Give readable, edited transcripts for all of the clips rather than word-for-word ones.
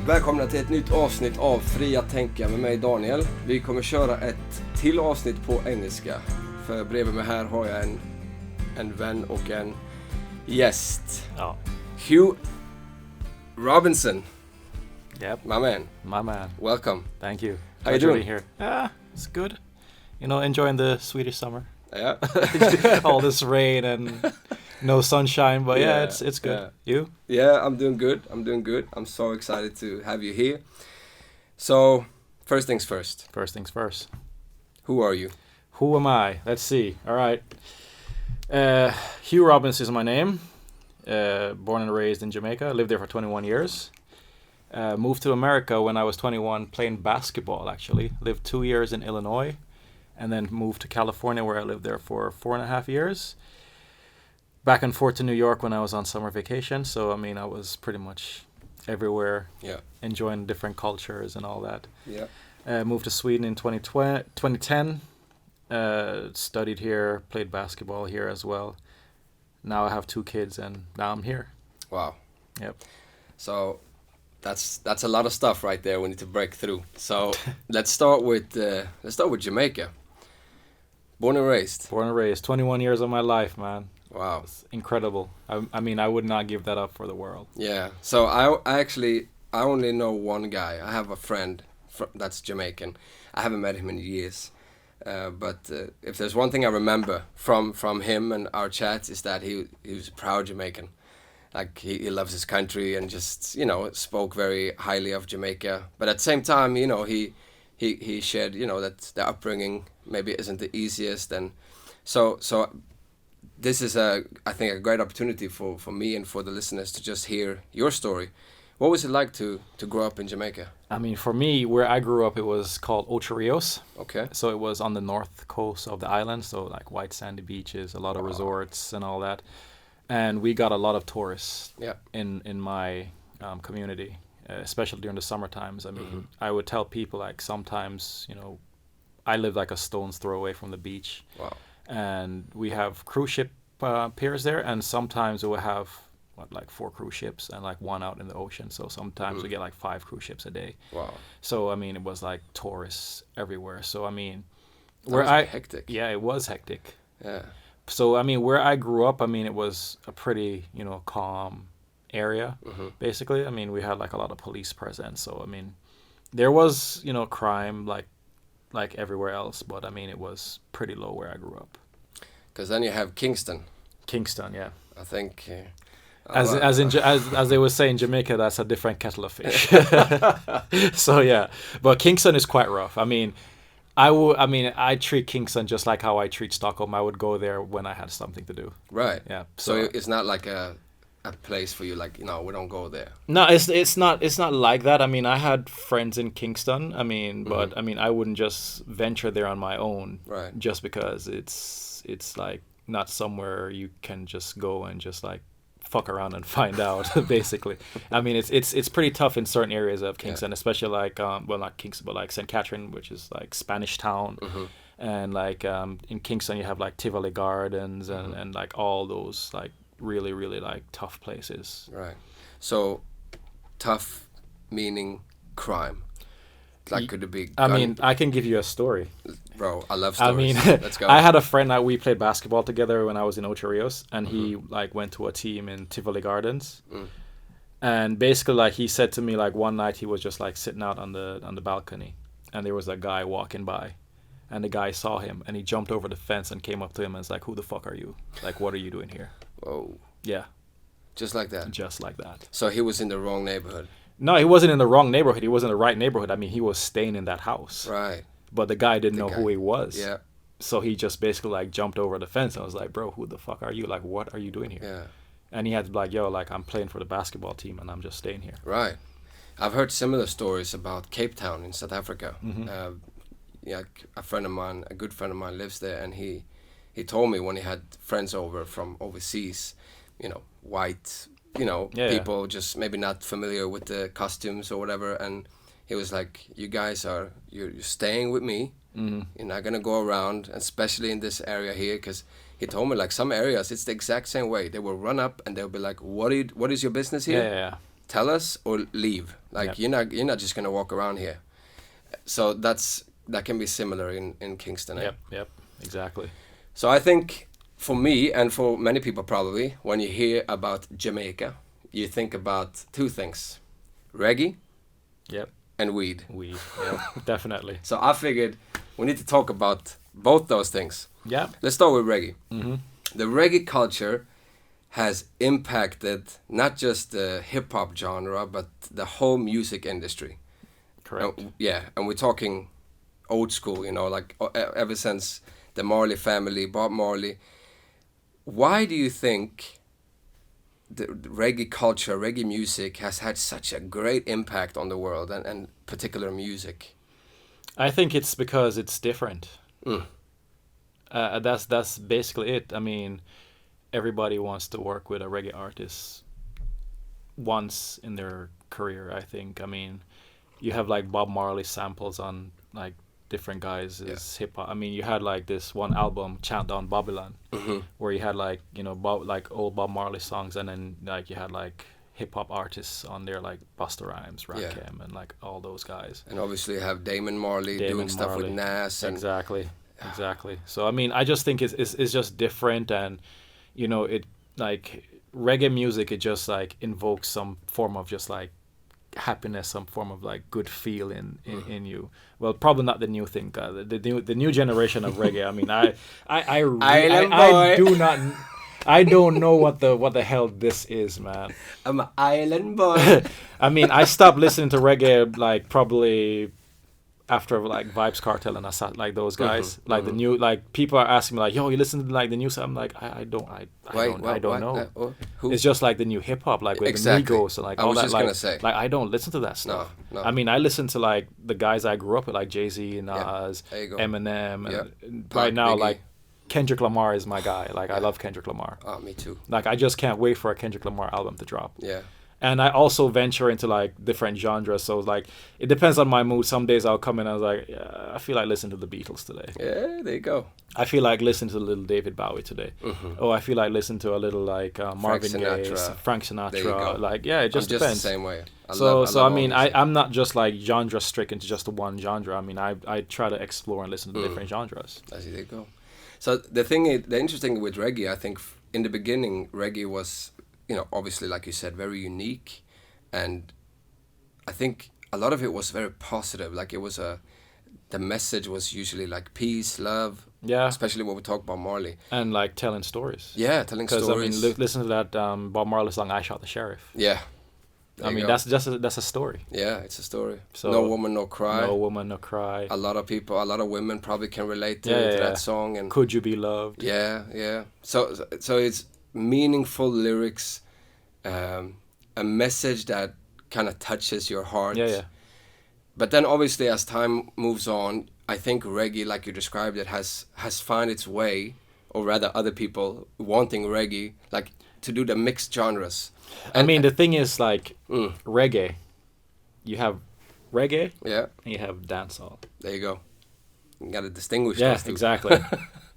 Välkomna till ett nytt avsnitt av Fria Tänka med mig Daniel. Vi kommer köra ett till avsnitt på engelska. För bredvid mig här har jag en vän och en gäst. Ja. Hugh Robinson. Yep. My man. My man. Welcome. Thank you. How you Pleasure to doing? be here. Yeah, it's good. You know, enjoying the Swedish summer. Yeah. All this rain and no sunshine, but yeah, it's good. Yeah. You? Yeah, I'm doing good. I'm so excited to have you here. So, first things first. First things first. Who are you? Who am I? Let's see. All right. Hugh Robinson is my name. Born and raised in Jamaica. Lived there for 21 years. Moved to America when I was 21, playing basketball, actually. Lived 2 years in Illinois. And then moved to California, where I lived there for 4.5 years. Back and forth to New York when I was on summer vacation. So, I mean, I was pretty much everywhere. Yeah. Enjoying different cultures and all that. Yeah. Moved to Sweden in 2010. Studied here, played basketball here as well. Now I have 2 kids, and now I'm here. Wow. Yep. So that's a lot of stuff right there. We need to break through. So let's start with Jamaica. Born and raised. Born and raised. 21 years of my life, man. Wow. It's incredible. I mean, I would not give that up for the world. Yeah. So I only know one guy. I have a friend that's Jamaican. I haven't met him in years. But if there's one thing I remember from him and our chats is that he was a proud Jamaican. Like he loves his country and just, you know, spoke very highly of Jamaica. But at the same time, you know, he shared, you know, that the upbringing maybe isn't the easiest. And so this is I think a great opportunity for me and for the listeners to just hear your story. What was it like to grow up in Jamaica? I mean, for me, where I grew up, it was called Ocho Rios. Okay. So it was on the north coast of the island, so like white sandy beaches, a lot of resorts and all that. And we got a lot of tourists in my community, especially during the summer times. I mean, I would tell people like sometimes, you know, I live like a stone's throw away from the beach. Wow. And we have cruise ship piers there, and sometimes we'll have like 4 cruise ships and like 1 out in the ocean. So sometimes we get like 5 cruise ships a day. Wow. So I mean, it was like tourists everywhere. So I mean, hectic. Yeah, it was hectic. Yeah. So I mean, where I grew up, I mean, it was a pretty, you know, calm area. Basically, I mean, we had like a lot of police presence. So I mean, there was, you know, crime like everywhere else, but I mean, it was pretty low where I grew up. Because then you have Kingston. Kingston, yeah. I think. As they would say in Jamaica, that's a different kettle of fish. So yeah, but Kingston is quite rough. I mean, I treat Kingston just like how I treat Stockholm. I would go there when I had something to do. Right. Yeah. So it's not like a place for you. Like, you know, we don't go there. No, it's not like that. I mean, I had friends in Kingston. I mean, but I mean, I wouldn't just venture there on my own. Right. Just because it's like not somewhere you can just go and just like fuck around and find out. Basically, I mean, it's pretty tough in certain areas of Kingston, especially like well, not Kingston, but like St. Catherine, which is like Spanish town, and like in Kingston you have like Tivoli Gardens and like all those like really really like tough places. Right. So tough meaning crime. Like, could it be? I mean, I can give you a story. Bro, I love stories. I mean, let's go. I had a friend that we played basketball together when I was in Ocho Rios, and he like went to a team in Tivoli Gardens. And basically, like, he said to me, like, one night he was just like sitting out on the balcony, and there was a guy walking by, and the guy saw him, and he jumped over the fence and came up to him and was like, "Who the fuck are you? Like, what are you doing here?" Whoa. Yeah. Just like that. Just like that. So he was in the wrong neighborhood. No, he wasn't in the wrong neighborhood. He was in the right neighborhood. I mean, he was staying in that house. Right. But the guy didn't know who he was. Yeah. So he just basically like jumped over the fence. I was like, "Bro, who the fuck are you? Like, what are you doing here?" Yeah. And he had to be like, "Yo, like, I'm playing for the basketball team and I'm just staying here." Right. I've heard similar stories about Cape Town in South Africa. Yeah, a good friend of mine lives there, and he told me when he had friends over from overseas, you know, white, you know, people just maybe not familiar with the costumes or whatever, and he was like, "You guys you're staying with me. You're not gonna go around, especially in this area here, because he told me like some areas it's the exact same way. They will run up and they'll be like, what is your business here?" Yeah. tell us or leave. Like you're not just gonna walk around here. So that can be similar in Kingston. Yep, exactly. So I think for me and for many people probably, when you hear about Jamaica, you think about two things: reggae, and weed. Definitely. So I figured we need to talk about both those things. Yeah. Let's start with reggae. Mm-hmm. The reggae culture has impacted not just the hip hop genre, but the whole music industry. Correct. And we're talking old school, like ever since the Marley family, Bob Marley. Why do you think the reggae culture, reggae music has had such a great impact on the world and particular music? I think it's because it's different. That's basically it. I mean, everybody wants to work with a reggae artist once in their career, I think. I mean, you have like Bob Marley samples on like different guys' hip hop. I mean, you had like this one album, Chant Down Babylon, where you had like, old Bob Marley songs, and then like you had like hip hop artists on there like Busta Rhymes, Rakim, and like all those guys. And obviously you have Damon Marley doing stuff with Nas. And exactly. So I mean, I just think it's just different, and it like reggae music, it just like invokes some form of just like happiness, some form of like good feel in you. Well, probably not the new thing, the new generation of reggae. I mean, I don't know what the hell this is, man. I'm an island boy. I mean, I stopped listening to reggae like probably after like Vibes Cartel and like those guys, the new, like people are asking me like, yo, you listen to like the new stuff? I'm like, I don't know. It's just like the new hip hop, like with the Migos and like all that. I was just gonna say, like I don't listen to that stuff. No. I mean, I listen to like the guys I grew up with, like Jay-Z, Nas, Eminem, and right now Biggie. Like Kendrick Lamar is my guy. Like I love Kendrick Lamar. Oh, me too. Like I just can't wait for a Kendrick Lamar album to drop. Yeah. And I also venture into like different genres, so like it depends on my mood. Some days I'll come in and I was like, yeah, I feel like listening to the Beatles today. Yeah, there you go. I feel like listening to a little David Bowie today. Oh, I feel like listening to a little like Marvin Gaye, Frank Sinatra. Like it just depends. Just the same way. I mean, I'm not just like genre stricken to just one genre. I mean, I try to explore and listen to different genres. There you go. So the interesting with reggae, I think in the beginning, reggae was, obviously, like you said, very unique. And I think a lot of it was very positive. Like it was the message was usually like peace, love. Yeah. Especially when we talk about Marley. And like telling stories. Yeah, telling stories. Because I mean, listen to that Bob Marley song, I Shot the Sheriff. Yeah. I mean, that's a story. Yeah, it's a story. So, No Woman, No Cry. No Woman, No Cry. A lot of women probably can relate to that song. And Could You Be Loved? Yeah. So it's meaningful lyrics, a message that kind of touches your heart. Yeah. But then obviously as time moves on, I think reggae, like you described it, has found its way, or rather other people wanting reggae, like to do the mixed genres. I mean, the thing is, like, reggae, you have reggae, and you have dancehall. There you go. You got to distinguish those two. Exactly.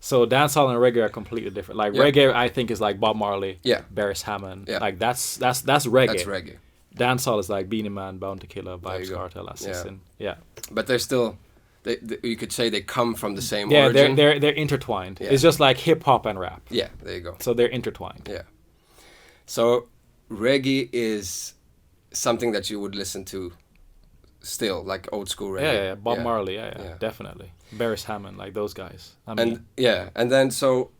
So dancehall and reggae are completely different. Like, reggae, I think, is like Bob Marley, Beres Hammond. Yeah. Like, that's reggae. That's reggae. Dancehall is like Beenie Man, Bound to Kill, Vibes Cartel, Assassin. Yeah. But they're still... you could say they come from the same origin. Yeah, they're intertwined. Yeah. It's just like hip hop and rap. Yeah, there you go. So they're intertwined. Yeah. So reggae is something that you would listen to still, like old school reggae. Yeah. Bob Marley, definitely. Beres Hammond, like those guys. And then so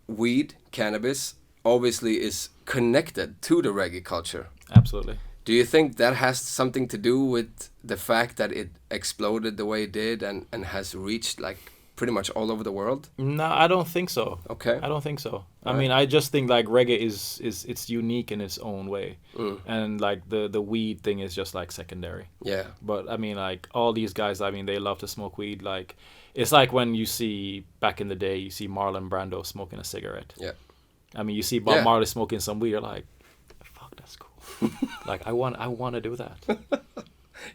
weed, cannabis, obviously is connected to the reggae culture. Absolutely. Do you think that has something to do with the fact that it exploded the way it did and has reached like pretty much all over the world? No, I don't think so. Okay. I don't think so. I mean, I just think like reggae is it's unique in its own way. And like the weed thing is just like secondary. Yeah. But I mean, like all these guys, I mean, they love to smoke weed. Like it's like when you see back in the day, you see Marlon Brando smoking a cigarette. Yeah. I mean, you see Bob Marley smoking some weed, you're like, fuck, that's cool. Like I want to do that.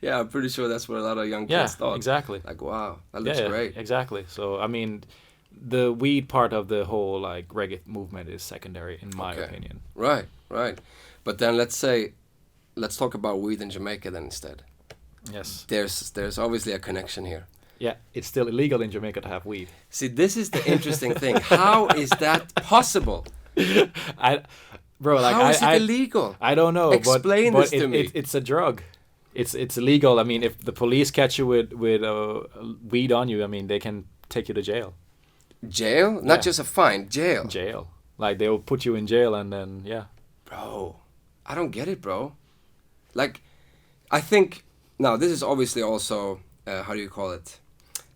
Yeah, I'm pretty sure that's what a lot of young kids thought. Exactly. Like, wow, that looks great. Exactly. So I mean, the weed part of the whole like reggae movement is secondary in my opinion. Right. But then let's say let's talk about weed in Jamaica then instead. Yes. There's obviously a connection here. Yeah, it's still illegal in Jamaica to have weed. See, this is the interesting thing. How is that possible? Bro, How is it illegal? I don't know. Explain but this to me. It's a drug. It's illegal. I mean, if the police catch you with weed on you, I mean, they can take you to jail. Jail? Not just a fine, jail. Jail. Like, they will put you in jail and then, yeah. Bro, I don't get it, bro. Like, I think, now this is obviously also, how do you call it?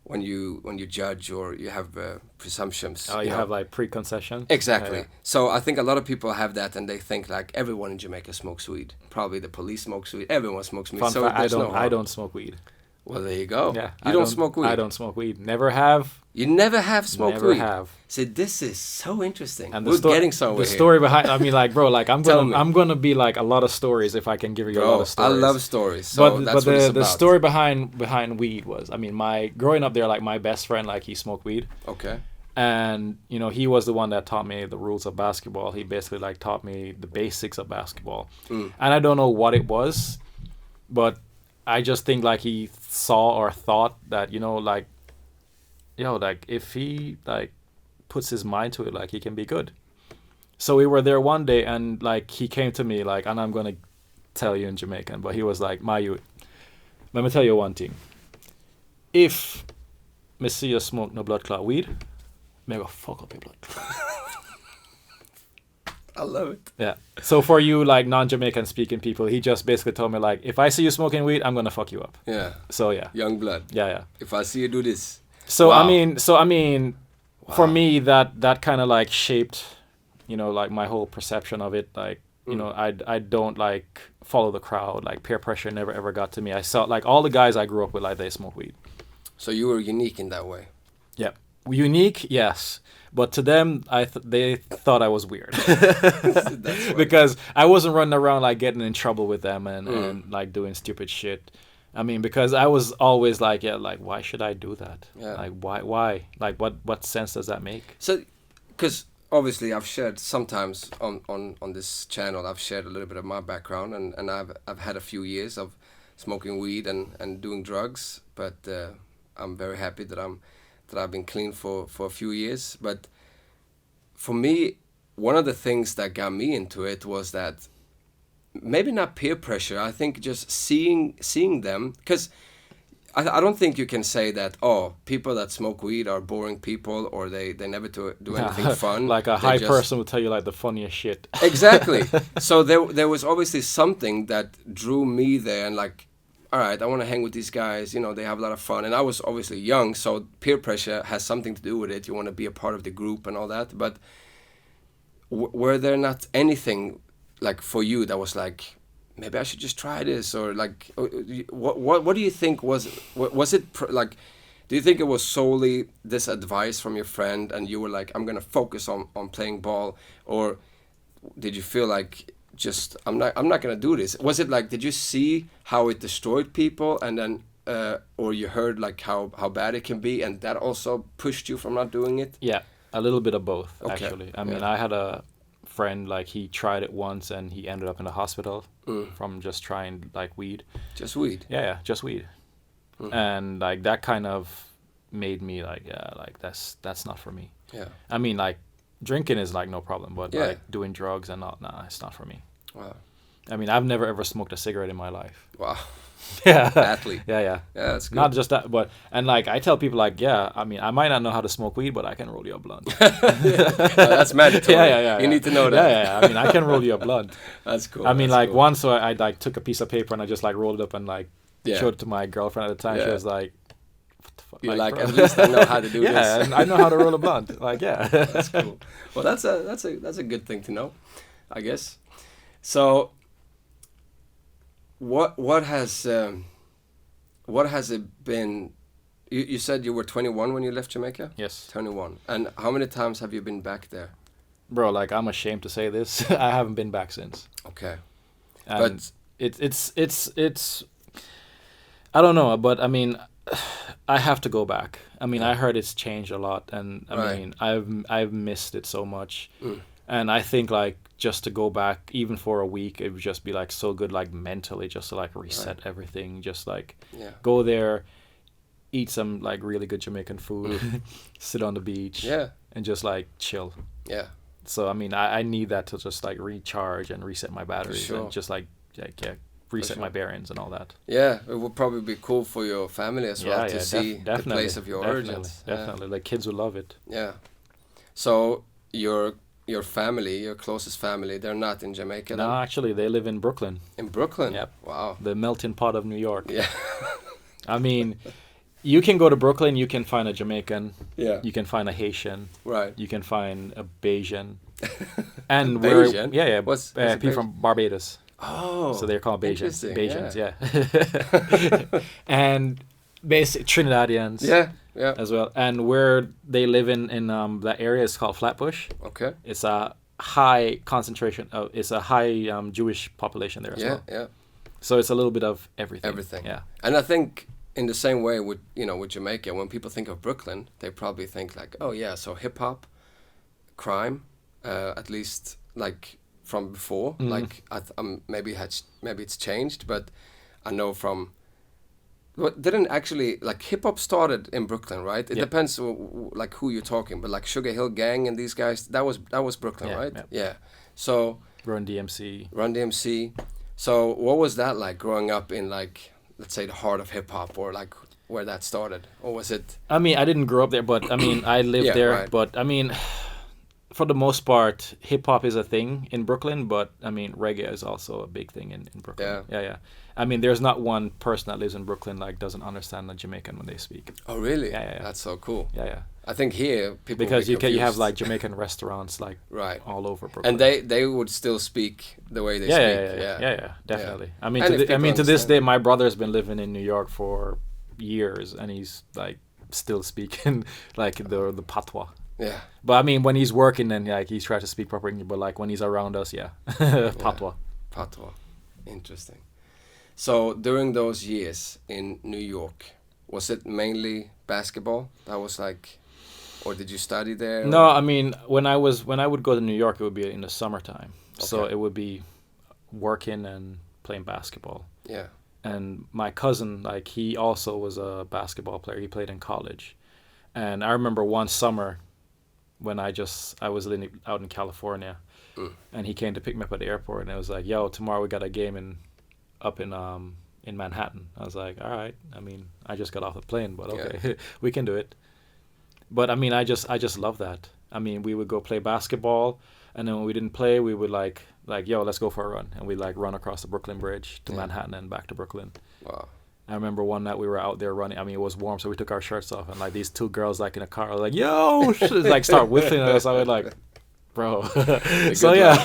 When you judge or you have presumptions. Oh, you have like preconceptions? Exactly. Yeah. So I think a lot of people have that and they think like everyone in Jamaica smokes weed. Probably the police smokes weed. Everyone smokes weed. Fun So fact, there's no harm. I don't smoke weed. Well, there you go. Yeah. You don't smoke weed? I don't smoke weed. Never have. You never have smoked weed? Never have. See, this is so interesting. And we're getting somewhere the here. story behind, I mean, like, bro, like, I'm Tell me. gonna be like a lot of stories if I can give you a lot of stories. I love stories. So that's what it's the about. story behind weed was, I mean, growing up there, like, my best friend, like, he smoked weed. Okay. And, you know, he was the one that taught me the rules of basketball. He basically, like, taught me the basics of basketball. And I don't know what it was, but I just think, like, he saw or thought that, you know, like, like, if he, like, puts his mind to it, like, he can be good. So we were there one day, and, like, he came to me, like, and I'm going to tell you in Jamaican, but he was like, my youth, let me tell you one thing. If me see you smoke no blood clot weed, me go fuck up your blood clot. I love it. Yeah. So for you, like, non-Jamaican speaking people, he just basically told me, like, if I see you smoking weed, I'm going to fuck you up. Yeah. So, yeah. Young blood. Yeah. If I see you do this. So, wow. I mean, Wow. for me, that kind of, like, shaped, you know, like, my whole perception of it. Like, you know, I don't, like, follow the crowd. Like, peer pressure never, ever got to me. I saw, like, all the guys I grew up with, like, they smoke weed. So you were unique in that way. Yeah. Unique, yes. But to them, they thought I was weird. That's Because I wasn't running around, like, getting in trouble with them and like, doing stupid shit. I mean, because I was always like, yeah, like, why should I do that? Yeah. Like, why? Like, what sense does that make? So, because obviously I've shared sometimes on this channel, I've shared a little bit of my background, and I've had a few years of smoking weed and doing drugs, but I'm very happy that I've been clean for a few years. But for me, one of the things that got me into it was that maybe not peer pressure. I think just seeing them, because I don't think you can say that, oh, people that smoke weed are boring people or they never do anything fun. Like a high person will tell you, like, the funniest shit. Exactly. So there was obviously something that drew me there, and like, all right, I want to hang with these guys. You know, they have a lot of fun. And I was obviously young, so peer pressure has something to do with it. You want to be a part of the group and all that. But were there not anything, like, for you that was like, maybe I should just try this? Or like, what do you think was it like, do you think it was solely this advice from your friend and you were like, I'm going to focus on playing ball? Or did you feel like, just I'm not gonna do this? Was it like, did you see how it destroyed people, and then or you heard like how bad it can be, and that also pushed you from not doing it? Yeah, a little bit of both. Okay. Actually. I mean, I had a friend, like, he tried it once and he ended up in the hospital from just trying, like, weed. Just weed? Yeah, just weed. And, like, that kind of made me like, yeah, like, that's not for me. Yeah. I mean, like, drinking is, like, no problem, but Yeah. like, doing drugs and nah, it's not for me. Wow. I mean, I've never ever smoked a cigarette in my life. Wow. Yeah. Athlete. Yeah. Yeah, that's good. Not just that, but, and like, I tell people, like, yeah, I mean, I might not know how to smoke weed, but I can roll you a blunt. That's mandatory. Yeah. You need to know that. Yeah. I mean, I can roll you a blunt. That's cool. I mean, that's like, cool. once I like took a piece of paper and I just, like, rolled it up and, like, showed it to my girlfriend at the time. Yeah. She was like, what the fuck? You're like, bro. at least I know how to do yeah, this. and I know how to roll a blunt. Like, yeah. That's cool. Well, that's a good thing to know, I guess. So, what has it been? You said you were 21 when you left Jamaica? Yes. 21. And how many times have you been back there? Bro, like, I'm ashamed to say this. I haven't been back since. Okay. And But it's I don't know, but I mean, I have to go back. I mean, I heard it's changed a lot, and I Right. mean, I've missed it so much. And I think like just to go back even for a week, it would just be like so good, like mentally, just to like reset everything, just like Yeah. go there, eat some like really good Jamaican food, sit on the beach, Yeah. and just like chill. Yeah. So I mean, I need that to just like recharge and reset my batteries sure. and just like reset sure. my bearings and all that. Yeah, it would probably be cool for your family as well to see the definitely, place of your definitely, origins. Definitely, like kids would love it. Yeah. So your family, your closest family, they're not in Jamaica then? No, actually, they live in Brooklyn. In Brooklyn? Yep. Wow. The melting pot of New York. Yeah. I mean, you can go to Brooklyn, you can find a Jamaican, Yeah. you can find a Haitian, Right. you can find a Bayesian, and Bayesian? what's a people from Barbados. Oh. So they're called Bayesians. interesting, Bayesians, yeah. And basic Trinidadians. Yeah. Yeah. As well, and where they live in that area is called Flatbush. Okay. It's a high concentration of, it's a high Jewish population there as well. Yeah. So it's a little bit of everything. Everything. Yeah. And I think in the same way with with Jamaica, when people think of Brooklyn, they probably think like, oh yeah, so hip hop, crime, at least like from before. Like maybe it's changed, but I know from. What didn't actually like hip hop started in Brooklyn, right? It depends like who you're talking, but like Sugar Hill Gang and these guys, that was Brooklyn, right? Yeah. So Run DMC. Run DMC. So what was that like growing up in like, let's say, the heart of hip hop, or like where that started, or was it? I mean, I didn't grow up there, but I mean, I lived there. Right. But I mean, for the most part, hip hop is a thing in Brooklyn. But I mean, reggae is also a big thing in Brooklyn. Yeah. I mean, there's not one person that lives in Brooklyn like doesn't understand the Jamaican when they speak. Oh really? Yeah. That's so cool. Yeah. I think here people because will be you have confused. like Jamaican restaurants like right all over Brooklyn. And they would still speak the way they speak. Yeah, definitely. Yeah. I mean, to this day, my brother's been living in New York for years, and he's like still speaking like the patois. Yeah. But I mean, when he's working, then like he's trying to speak proper English. But like when he's around us, patois. Patois. Interesting. So during those years in New York, was it mainly basketball? That was like, or did you study there? No, I mean when I would go to New York, it would be in the summertime. Okay. So it would be working and playing basketball. Yeah. And my cousin, like he also was a basketball player. He played in college, and I remember one summer when I was living out in California, and he came to pick me up at the airport, and it was like, "Yo, tomorrow we got a game up in Manhattan." I was like, all right. I mean, I just got off the plane, but okay, we can do it. But I mean, I just love that. I mean, we would go play basketball, and then when we didn't play, we would like, yo, let's go for a run, and we like run across the Brooklyn Bridge to Manhattan and back to Brooklyn. Wow. I remember one night we were out there running. I mean, it was warm, so we took our shirts off, and like these two girls like in a car were like, yo, like start whiffing us. I was like, bro. So yeah,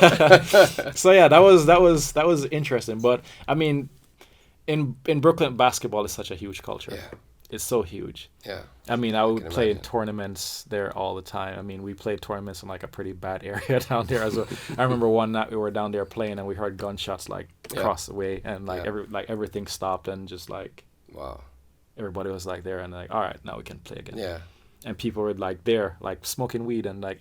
that was interesting. But I mean, in Brooklyn, basketball is such a huge culture. Yeah. It's so huge. Yeah. I mean, I would play in imagine. tournaments there all the time. I mean, we played tournaments in like a pretty bad area down there as well. I remember one night we were down there playing, and we heard gunshots like across the way, and like everything stopped, and just like wow, everybody was like there, and like, all right, now we can play again. Yeah. And people were like there, like smoking weed, and like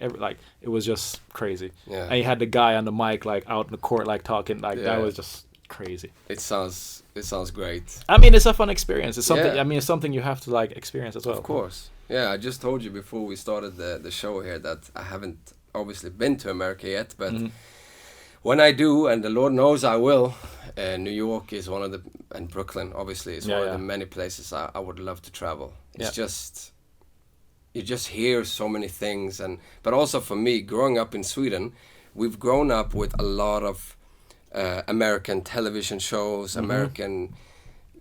it was just crazy. Yeah. And you had the guy on the mic like out in the court like talking, like that was just crazy. It sounds great. I mean, it's a fun experience. It's something. Yeah. I mean, it's something you have to like experience as well. Of course. Yeah, I just told you before we started the show here that I haven't obviously been to America yet, but when I do, and the Lord knows I will, New York is one of the, and Brooklyn obviously is one of the many places I would love to travel. It's just, you just hear so many things, but also for me, growing up in Sweden, we've grown up with a lot of American television shows, American,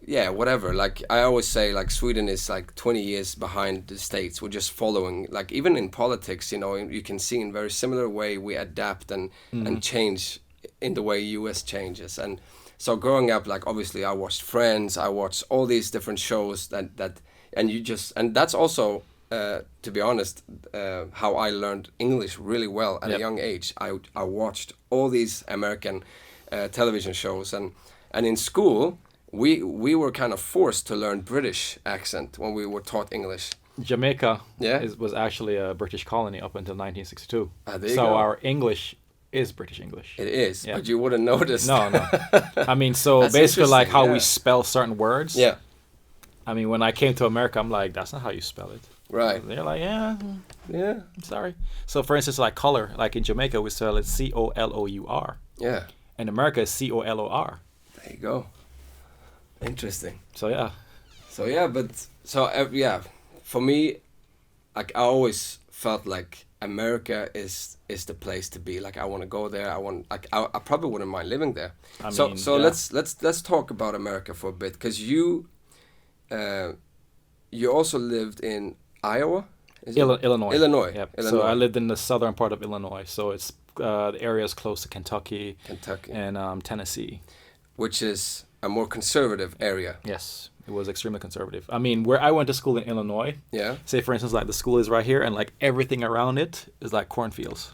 whatever. Like I always say, like Sweden is like 20 years behind the States. We're just following, like even in politics, you can see in very similar way we adapt and change in the way US changes. And so growing up, like obviously I watched Friends, I watched all these different shows and that's also, to be honest, how I learned English really well at a young age. I watched all these American television shows, and in school we were kind of forced to learn British accent when we were taught English. Jamaica Yeah. was actually a British colony up until 1962. There you So go. our English is British English. It is, Yeah. but you wouldn't notice. No, no. I mean, so That's basically, like how we interesting, spell certain words. Yeah. I mean, when I came to America, I'm like, that's not how you spell it. Right. They're like, yeah, Yeah. I'm sorry. So, for instance, like color, like in Jamaica, we spell it COLOUR. Yeah. In America, it's COLOR. There you go. Interesting. So yeah. So yeah, yeah, for me, like I always felt like America is the place to be. Like I want to go there. I probably wouldn't mind living there. I So mean, so yeah. let's talk about America for a bit, because you also lived in Iowa. Is it? Illinois. Illinois. Yep. So Illinois. I lived in the southern part of Illinois. So it's the area is close to Kentucky and Tennessee. Which is a more conservative area. Yes, it was extremely conservative. I mean, where I went to school in Illinois, Yeah. say for instance, like the school is right here, and like everything around it is like cornfields.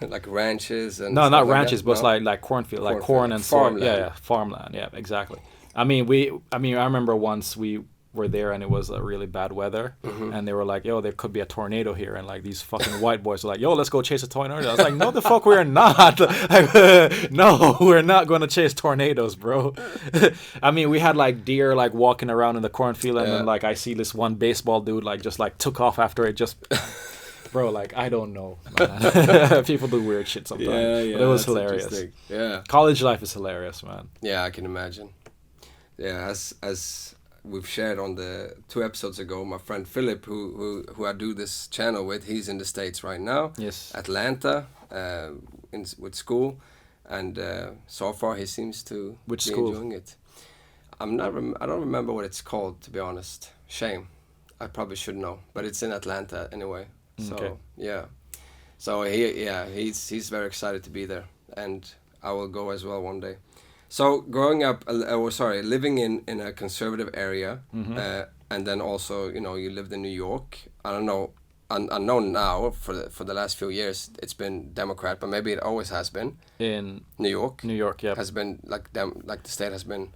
Like ranches and No, stuff not like ranches, that? but No? it's like cornfield, like Cornfield, corn and farmland. soy. Yeah, farmland. Yeah, exactly. I mean, I remember once we were there and it was really bad weather, and they were like, "Yo, there could be a tornado here," and like these fucking white boys were like, "Yo, let's go chase a tornado." I was like, "No, the fuck, we're not. No, we're not going to chase tornadoes, bro." I mean, we had like deer like walking around in the cornfield, and then like I see this one baseball dude like just like took off after it just. Bro, like, I don't know, man. People do weird shit sometimes. Yeah, but it was that's hilarious. interesting. Yeah. College life is hilarious, man. Yeah, I can imagine. Yeah, as we've shared on the 2 episodes ago, my friend Philip, who I do this channel with, he's in the States right now. Yes. Atlanta, with school, and so far he seems to Which be school? enjoying it. I don't remember what it's called, to be honest. Shame. I probably should know, but it's in Atlanta anyway. So Okay. yeah. So he's very excited to be there, and I will go as well one day. So growing up, living in a conservative area, and then also, you lived in New York. I don't know. I know now for the last few years it's been Democrat, but maybe it always has been. In New York. New York, yeah. Has been like the state has been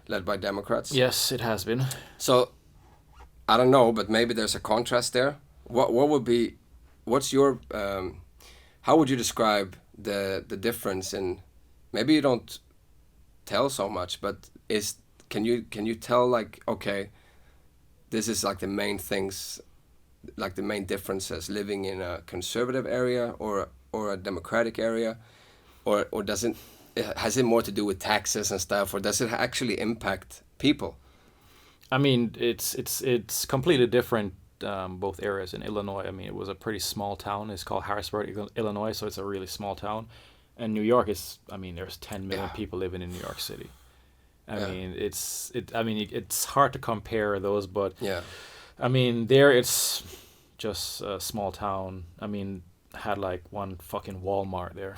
led by Democrats. Yes, it has been. So I don't know, but maybe there's a contrast there. What's your how would you describe the difference in, maybe you don't tell so much, but can you tell, like, okay, this is like the main things, like the main differences living in a conservative area or a democratic area, or has it more to do with taxes and stuff, or does it actually impact people? I mean, it's completely different, both areas. In Illinois, I mean, it was a pretty small town. It's called Harrisburg, Illinois, so it's a really small town. And New York is, I mean, there's 10 million people living in New York City. I mean, it's hard to compare those, but Yeah. I mean, there it's just a small town. I mean, had like one fucking Walmart there.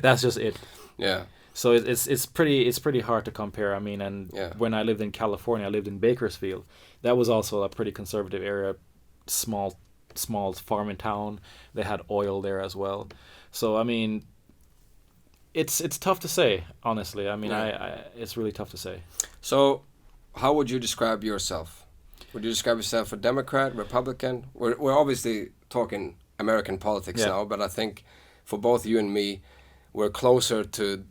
That's just it. Yeah. So it's pretty hard to compare. I mean, and when I lived in California, I lived in Bakersfield. That was also a pretty conservative area, small farming town. They had oil there as well. So I mean, it's tough to say, honestly. I mean, it's really tough to say. So, how would you describe yourself? Would you describe yourself a Democrat, Republican? We're obviously talking American politics now, but I think for both you and me, we're closer to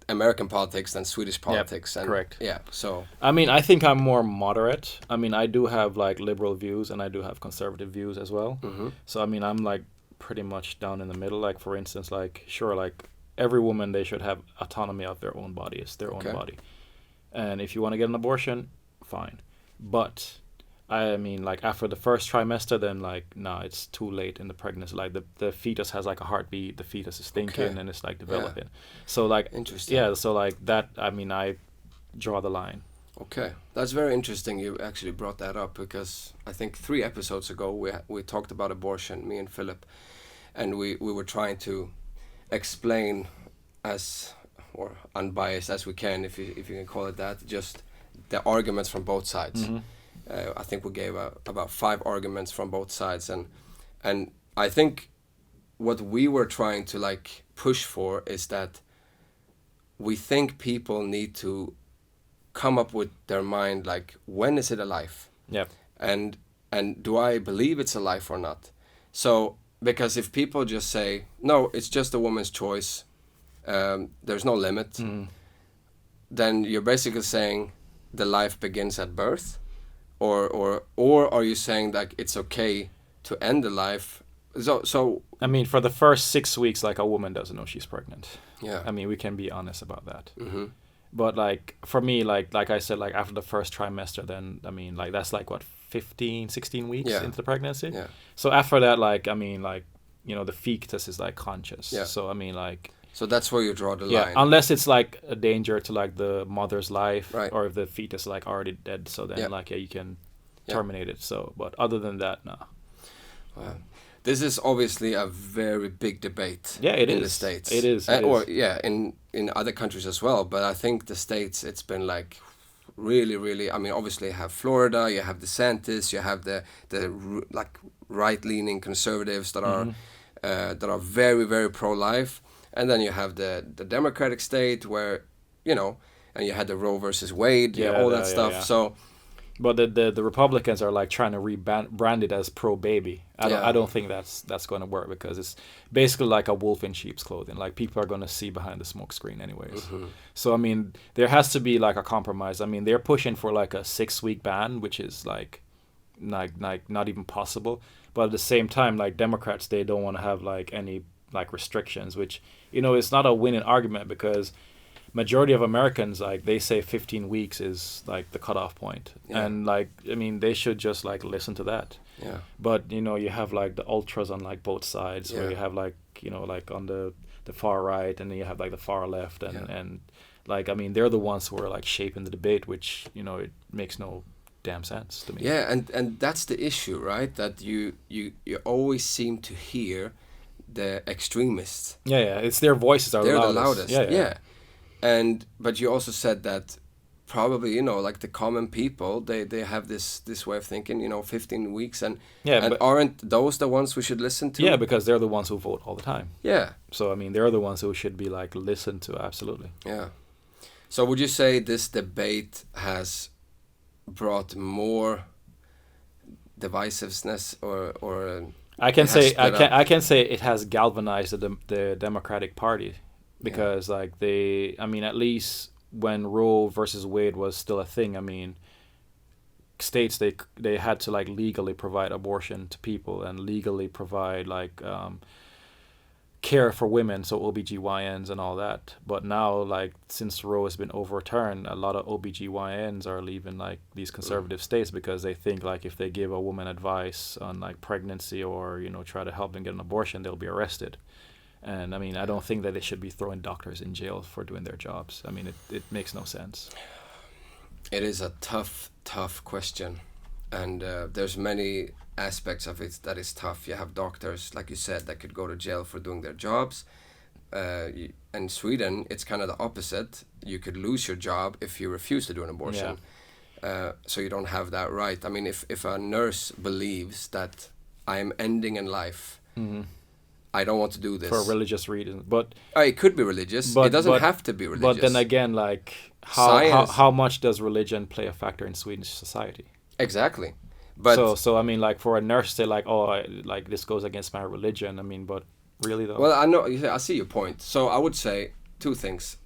American politics than Swedish politics. Yep, and correct. Yeah, so I mean, I think I'm more moderate. I mean, I do have like liberal views and I do have conservative views as well. So I mean, I'm like pretty much down in the middle. Like, for instance, like, sure, like every woman, they should have autonomy of their own body. It's their own body. And if you want to get an abortion, fine. But I mean, like, after the first trimester, then like, nah, it's too late in the pregnancy. Like the fetus has like a heartbeat. The fetus is thinking and it's like developing. So like, interesting. Yeah. So like that. I mean, I draw the line. Okay, that's very interesting. You actually brought that up, because I think 3 episodes ago we talked about abortion, me and Philip, and we were trying to explain as unbiased as we can, if you can call it that, just the arguments from both sides. I think we gave about 5 arguments from both sides, and I think what we were trying to like push for is that we think people need to come up with their mind, like, when is it a life? Yep. And and do I believe it's a life or not? So, because if people just say, no, it's just a woman's choice, there's no limit, then you're basically saying the life begins at birth, or are you saying like it's okay to end the life? So I mean, for the first 6 weeks, like, a woman doesn't know she's pregnant. yeah, I mean, we can be honest about that. mm-hmm. But like for me, like I said, like after the first trimester, then I mean, like that's like what 15, 16 weeks Yeah. into the pregnancy. Yeah. So after that, like I mean, like, you know, the fetus is like conscious. Yeah. So I mean, like, So that's where you draw the yeah, line. unless it's like a danger to like the mother's life, Right. or if the fetus is like already dead, so then Yeah. like, yeah, you can Yeah. terminate it. So, but other than that, no. Wow. This is obviously a very big debate. Yeah, it in is. the States. It is. Or yeah, in other countries as well. But I think the States, it's been like really, really. I mean, obviously you have Florida, you have DeSantis, you have the like right-leaning conservatives that are very, very pro-life, and then you have the Democratic state where, you know, and you had the Roe versus Wade, Yeah, all that yeah, stuff. yeah. So But the Republicans are like trying to rebrand it as pro baby. I don't think that's going to work, because it's basically like a wolf in sheep's clothing. Like, people are going to see behind the smoke screen anyways. So I mean, there has to be like a compromise. I mean, they're pushing for like a 6-week ban, which is like not even possible. But at the same time, like, Democrats, they don't want to have like any like restrictions, which, you know, it's not a winning argument, because majority of Americans, like, they say 15 weeks is like the cutoff point. Yeah. And like, I mean, they should just like listen to that. yeah, But, you know, you have like the ultras on like both sides, where Yeah. you have like, you know, like on the far right, and then you have like the far left, and like, I mean, they're the ones who are like shaping the debate, which, you know, it makes no damn sense to me. yeah, and that's the issue, right? That you always seem to hear the extremists. Yeah, it's their voices are They're loudest. the loudest. Yeah. Yeah. And but you also said that probably, you know, like the common people, they have this way of thinking, you know, 15 weeks, and But aren't those the ones we should listen to? yeah, because they're the ones who vote all the time. Yeah. So I mean, they're the ones who should be like listened to, absolutely. Yeah. So would you say this debate has brought more divisiveness, or I can it has say split up? I can say it has galvanized the Democratic Party, because like I mean, at least when Roe versus Wade was still a thing, I mean, states, they had to like legally provide abortion to people, and legally provide like care for women, so OBGYNs and all that. But now, like, since Roe has been overturned, a lot of OBGYNs are leaving like these conservative states, because they think like if they give a woman advice on like pregnancy, or, you know, try to help them get an abortion, they'll be arrested. And I mean, I don't think that they should be throwing doctors in jail for doing their jobs. I mean, it makes no sense. It is a tough question, and there's many aspects of it that is tough. You have doctors, like you said, that could go to jail for doing their jobs. In Sweden, it's kind of the opposite. You could lose your job if you refuse to do an abortion. So you don't have that right. I mean, if a nurse believes that I'm ending in life, I don't want to do this. For religious reasons. But it could be religious. But- It doesn't but- have to be religious. But then again, like, Science- how much does religion play a factor in Swedish society? Exactly. But So I mean, like, for a nurse to say like, oh, like this goes against my religion. I mean, but really though. well, I know. I see your point. So I would say two things.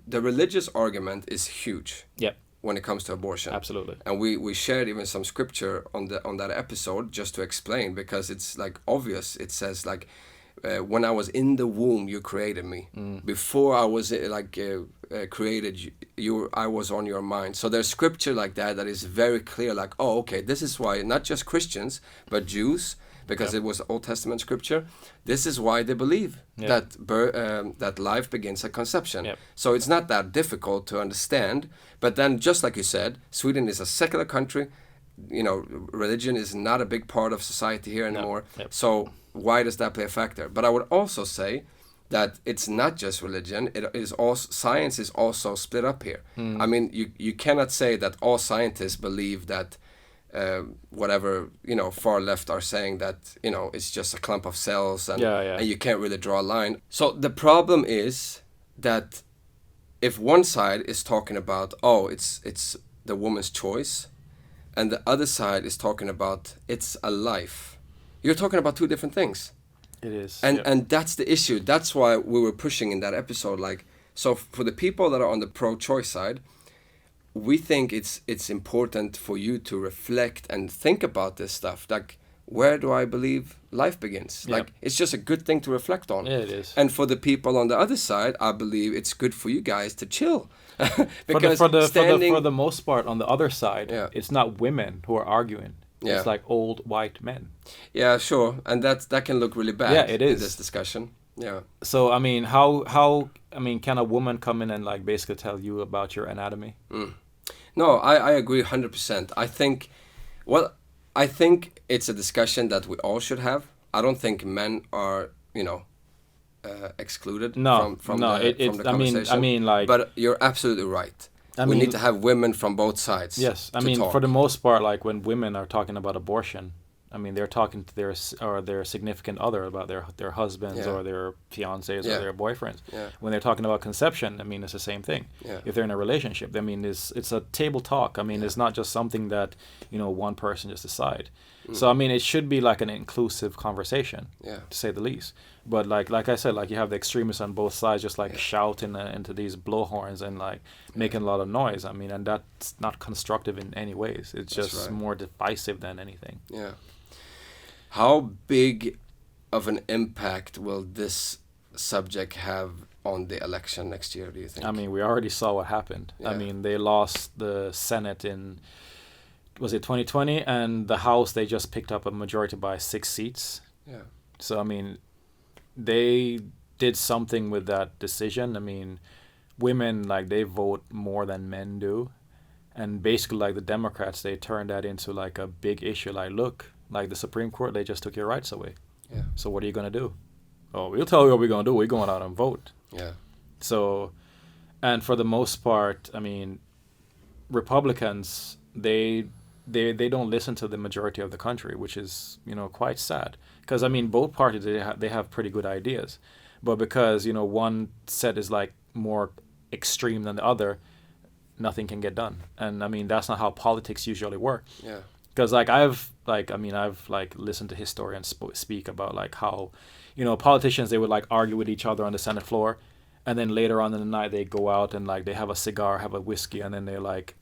The religious argument is huge. Yeah. When it comes to abortion. Absolutely. And we shared even some scripture on that episode just to explain, because it's like obvious. It says like, when I was in the womb, you created me. Before I was created, I was on your mind. So there's scripture like that is very clear. Like, oh, okay, this is why not just Christians but Jews, because it was Old Testament scripture. This is why they believe that life begins at conception. Yep. So it's not that difficult to understand. But then, just like you said, Sweden is a secular country. You know, religion is not a big part of society here anymore. Yep. So why does that play a factor? But I would also say that it's not just religion. It is also science is also split up here. I mean, you cannot say that all scientists believe that whatever, you know, far left are saying, that, you know, it's just a clump of cells, and and you can't really draw a line. So the problem is that if one side is talking about, oh, it's the woman's choice, and the other side is talking about it's a life. You're talking about two different things. It is. And that's the issue. That's why we were pushing in that episode. Like, so for the people that are on the pro-choice side, we think it's important for you to reflect and think about this stuff. Like, where do I believe life begins? Yeah. Like, it's just a good thing to reflect on. Yeah, it is. And for the people on the other side, I believe it's good for you guys to chill. Because for the most part, on the other side, Yeah. it's not women who are arguing. Yeah. It's like old white men. Yeah, sure. And that can look really bad. Yeah, it in is. this discussion. Yeah. So I mean, how can a woman come in and like basically tell you about your anatomy? No, I agree 100%. I think it's a discussion that we all should have. I don't think men are, excluded from the conversation. I mean, like, but you're absolutely right. We need to have women from both sides. Yes, I to mean, talk. for the most part, like when women are talking about abortion, I mean, they're talking to their significant other about their husbands Yeah. or their fiancés Yeah. or their boyfriends. Yeah. When they're talking about conception, I mean, it's the same thing. Yeah. If they're in a relationship, I mean, it's a table talk. I mean, it's not just something that one person just decide. So I mean, it should be like an inclusive conversation, Yeah. to say the least. But like I said, like you have the extremists on both sides, just like shouting into these blowhorns and like making a lot of noise. I mean, and that's not constructive in any ways. It's That's just right. more divisive than anything. Yeah. How big of an impact will this subject have on the election next year, do you think? I mean, we already saw what happened. Yeah. I mean, they lost the Senate in, was it 2020? And the House, they just picked up a majority by 6 seats. Yeah. So, I mean, they did something with that decision. I mean, women, like, they vote more than men do. And basically, like, the Democrats, they turned that into, like, a big issue. Like, look, like, the Supreme Court, they just took your rights away. Yeah. So what are you going to do? Oh, we'll tell you what we're going to do. We're going out and vote. Yeah. So, and for the most part, I mean, Republicans, they don't listen to the majority of the country, which is, quite sad. Because, I mean, both parties, they have pretty good ideas. But because, one set is, like, more extreme than the other, nothing can get done. And, I mean, that's not how politics usually work. Yeah. Because, like, I've listened to historians speak about, like, how, politicians, they would, like, argue with each other on the Senate floor. And then later on in the night, they go out and, like, they have a cigar, have a whiskey, and then they, like,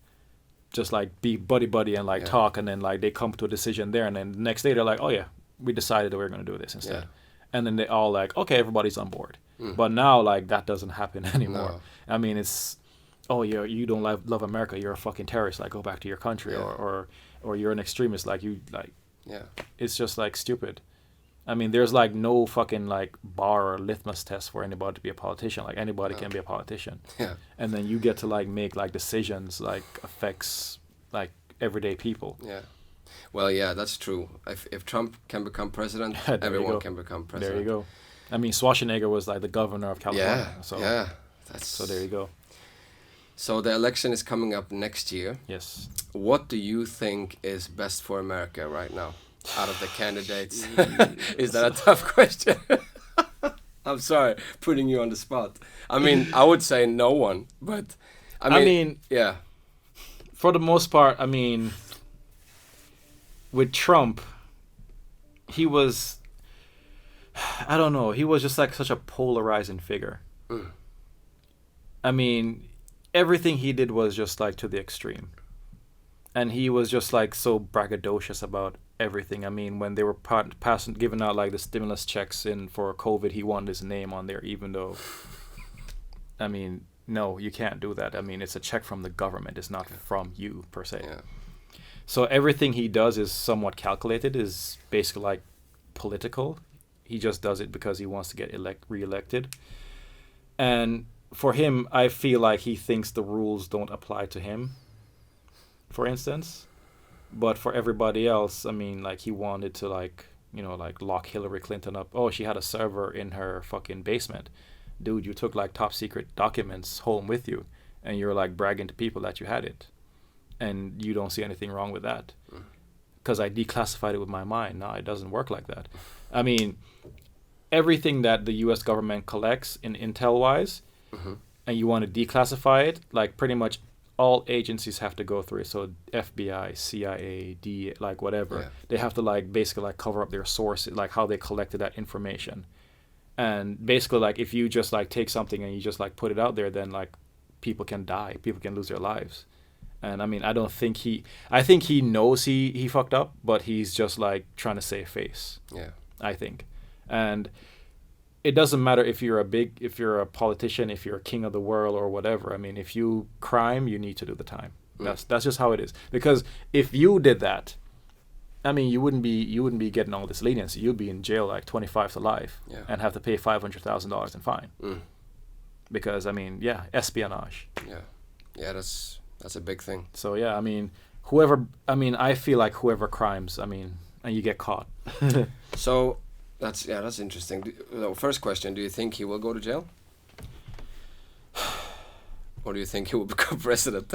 just, like, be buddy and, like, talk. And then, like, they come to a decision there. And then the next day, they're like, oh, yeah, we decided that we're going to do this instead. Yeah. And then they all, like, okay, everybody's on board. Mm. But now, like, that doesn't happen anymore. No. I mean, it's, oh, you don't love America. You're a fucking terrorist. Like, go back to your country. Yeah. Or you're an extremist. Like, you, like, Yeah. it's just, like, stupid. I mean, there's, like, no fucking, like, bar or litmus test for anybody to be a politician. Like, anybody can be a politician. Yeah. And then you get to, like, make, like, decisions, like, affects, like, everyday people. Yeah. Well, yeah, that's true. If Trump can become president, There you everyone go. can become president. There you go. I mean, Schwarzenegger was, like, the governor of California. Yeah. So, Yeah. So there you go. So the election is coming up next year. Yes. What do you think is best for America right now, out of the candidates? Is that a tough question? I'm sorry, putting you on the spot. I mean, I would say no one, but I mean, yeah. For the most part, I mean, with Trump, he was, I don't know, he was just like such a polarizing figure. Mm. I mean, everything he did was just like to the extreme. And he was just like so braggadocious about everything. I mean, when they were giving out like the stimulus checks for COVID, he wanted his name on there, even though, I mean, no, you can't do that. I mean, it's a check from the government. It's not from you per se. Yeah. So everything he does is somewhat calculated, is basically like political. He just does it because he wants to get reelected. And for him, I feel like he thinks the rules don't apply to him, for instance. But for everybody else, I mean, like, he wanted to, like, like, lock Hillary Clinton up. Oh, she had a server in her fucking basement. Dude, you took, like, top secret documents home with you, and you're, like, bragging to people that you had it. And you don't see anything wrong with that. Because I declassified it with my mind. No, it doesn't work like that. I mean, everything that the U.S. government collects in intel-wise, and you want to declassify it, like, pretty much all agencies have to go through it. So FBI, CIA, DEA, like whatever, Yeah. they have to like basically like cover up their sources, like how they collected that information. And basically like if you just like take something and you just like put it out there, then like people can die, people can lose their lives. And I mean, I think he knows he fucked up, but he's just like trying to save face. Yeah. I think. And it doesn't matter if you're a politician, if you're a king of the world or whatever. I mean, if you crime, you need to do the time. That's just how it is. Because if you did that, I mean, you wouldn't be getting all this leniency. You'd be in jail like 25 to life, and have to pay $500,000 in fine. Because I mean, yeah, espionage. Yeah, that's a big thing. So yeah, I mean, I feel like whoever crimes, I mean, and you get caught. So that's interesting. First question: do you think he will go to jail, or do you think he will become president?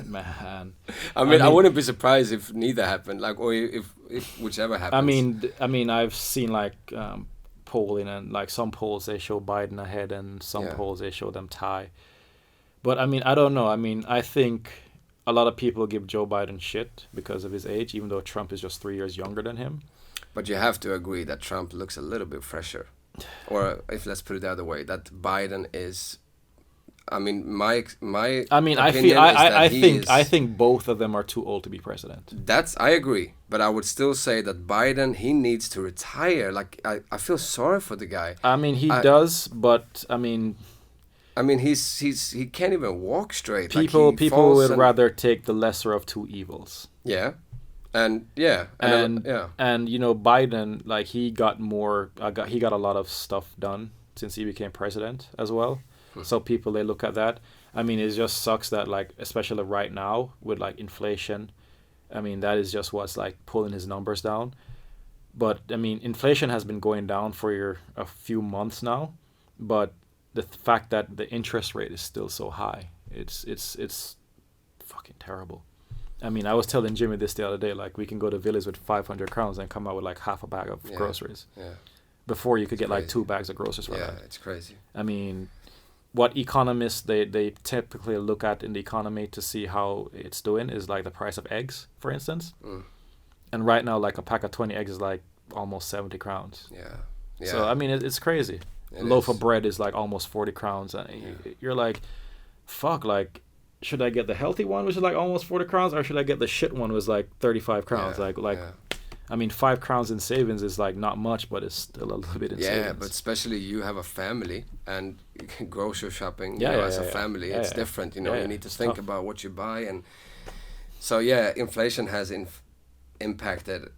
Man, I mean, I wouldn't be surprised if neither happened. Like, or if whichever happens. I mean, I've seen like polling, and like some polls they show Biden ahead, and some polls they show them tie. But I mean, I don't know. I mean, I think a lot of people give Joe Biden shit because of his age, even though Trump is just 3 years younger than him. But you have to agree that Trump looks a little bit fresher. Or if let's put it the other way, that Biden is. I mean, my. I mean, I think both of them are too old to be president. I agree, but I would still say that Biden, he needs to retire. Like I feel sorry for the guy. I mean, he does, but I mean, he can't even walk straight. People would rather take the lesser of two evils. Yeah. And you know, Biden, like he got a lot of stuff done since he became president as well. So people, they look at that. I mean, it just sucks that like, especially right now with like inflation, I mean, that is just what's like pulling his numbers down. But I mean, inflation has been going down for a few months now, but the fact that the interest rate is still so high, it's fucking terrible. I mean, I was telling Jimmy this the other day, like we can go to Villas with 500 crowns and come out with like half a bag of groceries. Yeah. Before you could get like 2 bags of groceries for that. Yeah, it's crazy. I mean, what economists they typically look at in the economy to see how it's doing is like the price of eggs, for instance. And right now, like a pack of 20 eggs is like almost 70 crowns. Yeah. So I mean, it's crazy. A loaf of bread is like almost 40 crowns, and you're like, fuck, like, should I get the healthy one, which is like almost 40 crowns, or should I get the shit one, which is like 35 crowns? I mean, 5 crowns in savings is like not much, but it's still a little bit in savings. Yeah, but especially you have a family, and grocery shopping as a family, it's different. You know, you need to think about what you buy, and so inflation has impacted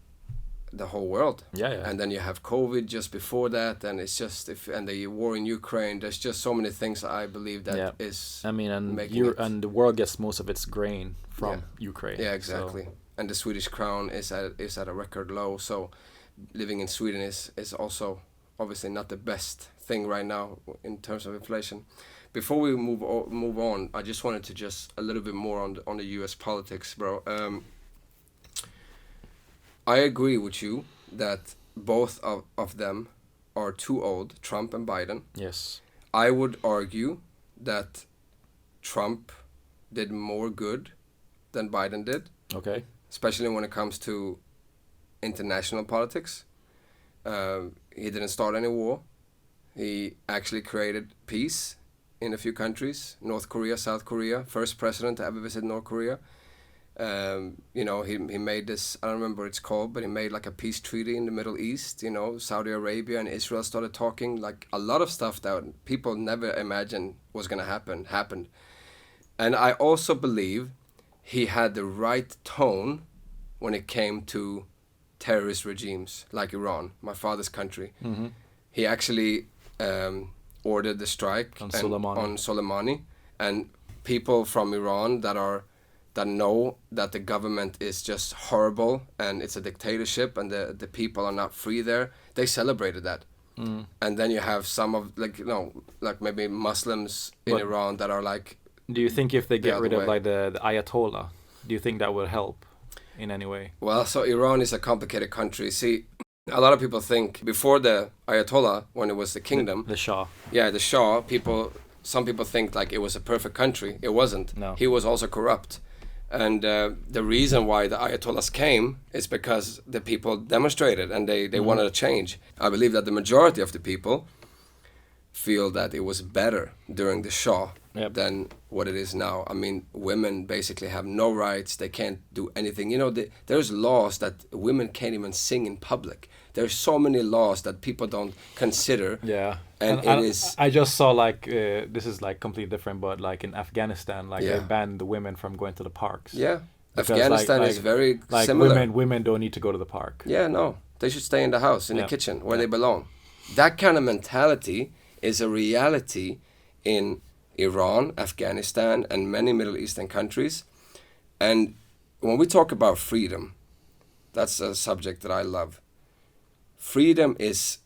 the whole world. And then you have COVID just before that, and it's just and the war in Ukraine. There's just so many things I believe that is. I mean, and the world gets most of its grain from Ukraine. Yeah, exactly. So. And the Swedish crown is at a record low. So living in Sweden is also obviously not the best thing right now in terms of inflation. Before we move on, I just wanted to just a little bit more on the U.S. politics, bro. I agree with you that both of them are too old, Trump and Biden. Yes. I would argue that Trump did more good than Biden did. Okay. Especially when it comes to international politics. He didn't start any war. He actually created peace in a few countries. North Korea, South Korea. First president to ever visit North Korea. You know, he made this, I don't remember what it's called, but he made like a peace treaty in the Middle East. You know, Saudi Arabia and Israel started talking. Like a lot of stuff that people never imagined was going to happen, happened. And I also believe he had the right tone when it came to terrorist regimes like Iran, my father's country. Mm-hmm. He actually ordered the strike on Soleimani. And people from Iran that know that the government is just horrible and it's a dictatorship and the people are not free there, they celebrated that. And then you have some of like maybe Muslims in Iran that are like. Do you think if they get rid of like the Ayatollah, do you think that will help in any way? Well, so Iran is a complicated country. See, a lot of people think before the Ayatollah, when it was the kingdom, the Shah. Yeah, the Shah. People some people think like it was a perfect country. It wasn't. No. He was also corrupt. And the reason why the Ayatollahs came is because the people demonstrated and they wanted a change. I believe that the majority of the people feel that it was better during the Shah than what it is now. I mean, women basically have no rights. They can't do anything. You know, there's laws that women can't even sing in public. There's so many laws that people don't consider. Yeah. And it is... I just saw like, this is like completely different, but like in Afghanistan, like they banned the women from going to the parks. Yeah. Because, Afghanistan is very like similar. Women don't need to go to the park. Yeah, no. They should stay in the house, in the kitchen, where they belong. That kind of mentality is a reality in Iran, Afghanistan, and many Middle Eastern countries. And when we talk about freedom, that's a subject that I love. Freedom is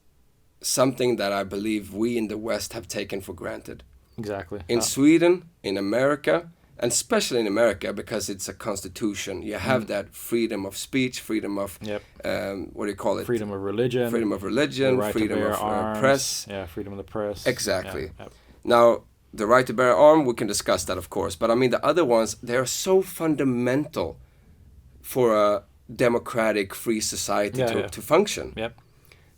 something that I believe we in the West have taken for granted. Exactly. In Sweden, in America, and especially in America, because it's a constitution, you have that freedom of speech, freedom of, what do you call it? Freedom of religion. Freedom of religion, right freedom of press. Yeah, freedom of the press. Exactly. Yeah. Now, the right to bear arm, we can discuss that, of course. But I mean, the other ones, they are so fundamental for a democratic, free society to function. Yep.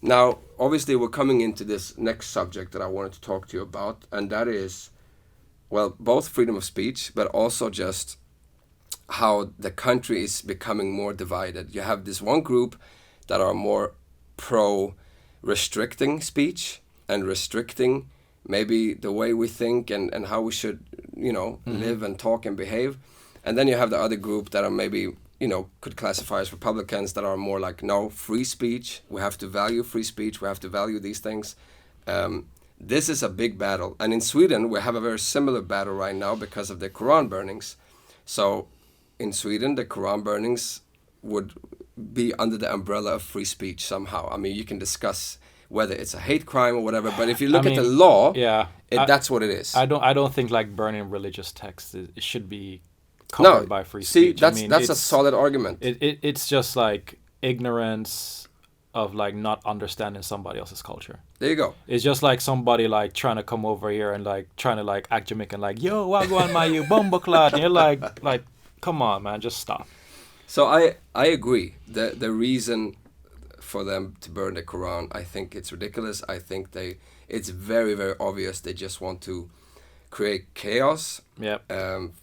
Now, obviously, we're coming into this next subject that I wanted to talk to you about, and that is, well, both freedom of speech, but also just how the country is becoming more divided. You have this one group that are more pro-restricting speech and restricting maybe the way we think and how we should, you know, live and talk and behave. And then you have the other group that are maybe, you know, could classify as Republicans that are more like, no, free speech. We have to value free speech. We have to value these things. This is a big battle. And in Sweden, we have a very similar battle right now because of the Quran burnings. So in Sweden, the Quran burnings would be under the umbrella of free speech somehow. I mean, you can discuss whether it's a hate crime or whatever, but if you look at the law, that's what it is. I don't think like burning religious texts it should be covered by free speech. See, that's a solid argument. It's just like ignorance of like not understanding somebody else's culture. There you go. It's just like somebody like trying to come over here and like trying to like act Jamaican, like, yo, wagwan my you bumbleclad, and you're like, come on, man, just stop. So I agree. The reason for them to burn the Quran, I think it's ridiculous. I think it's very, very obvious they just want to create chaos. Yep.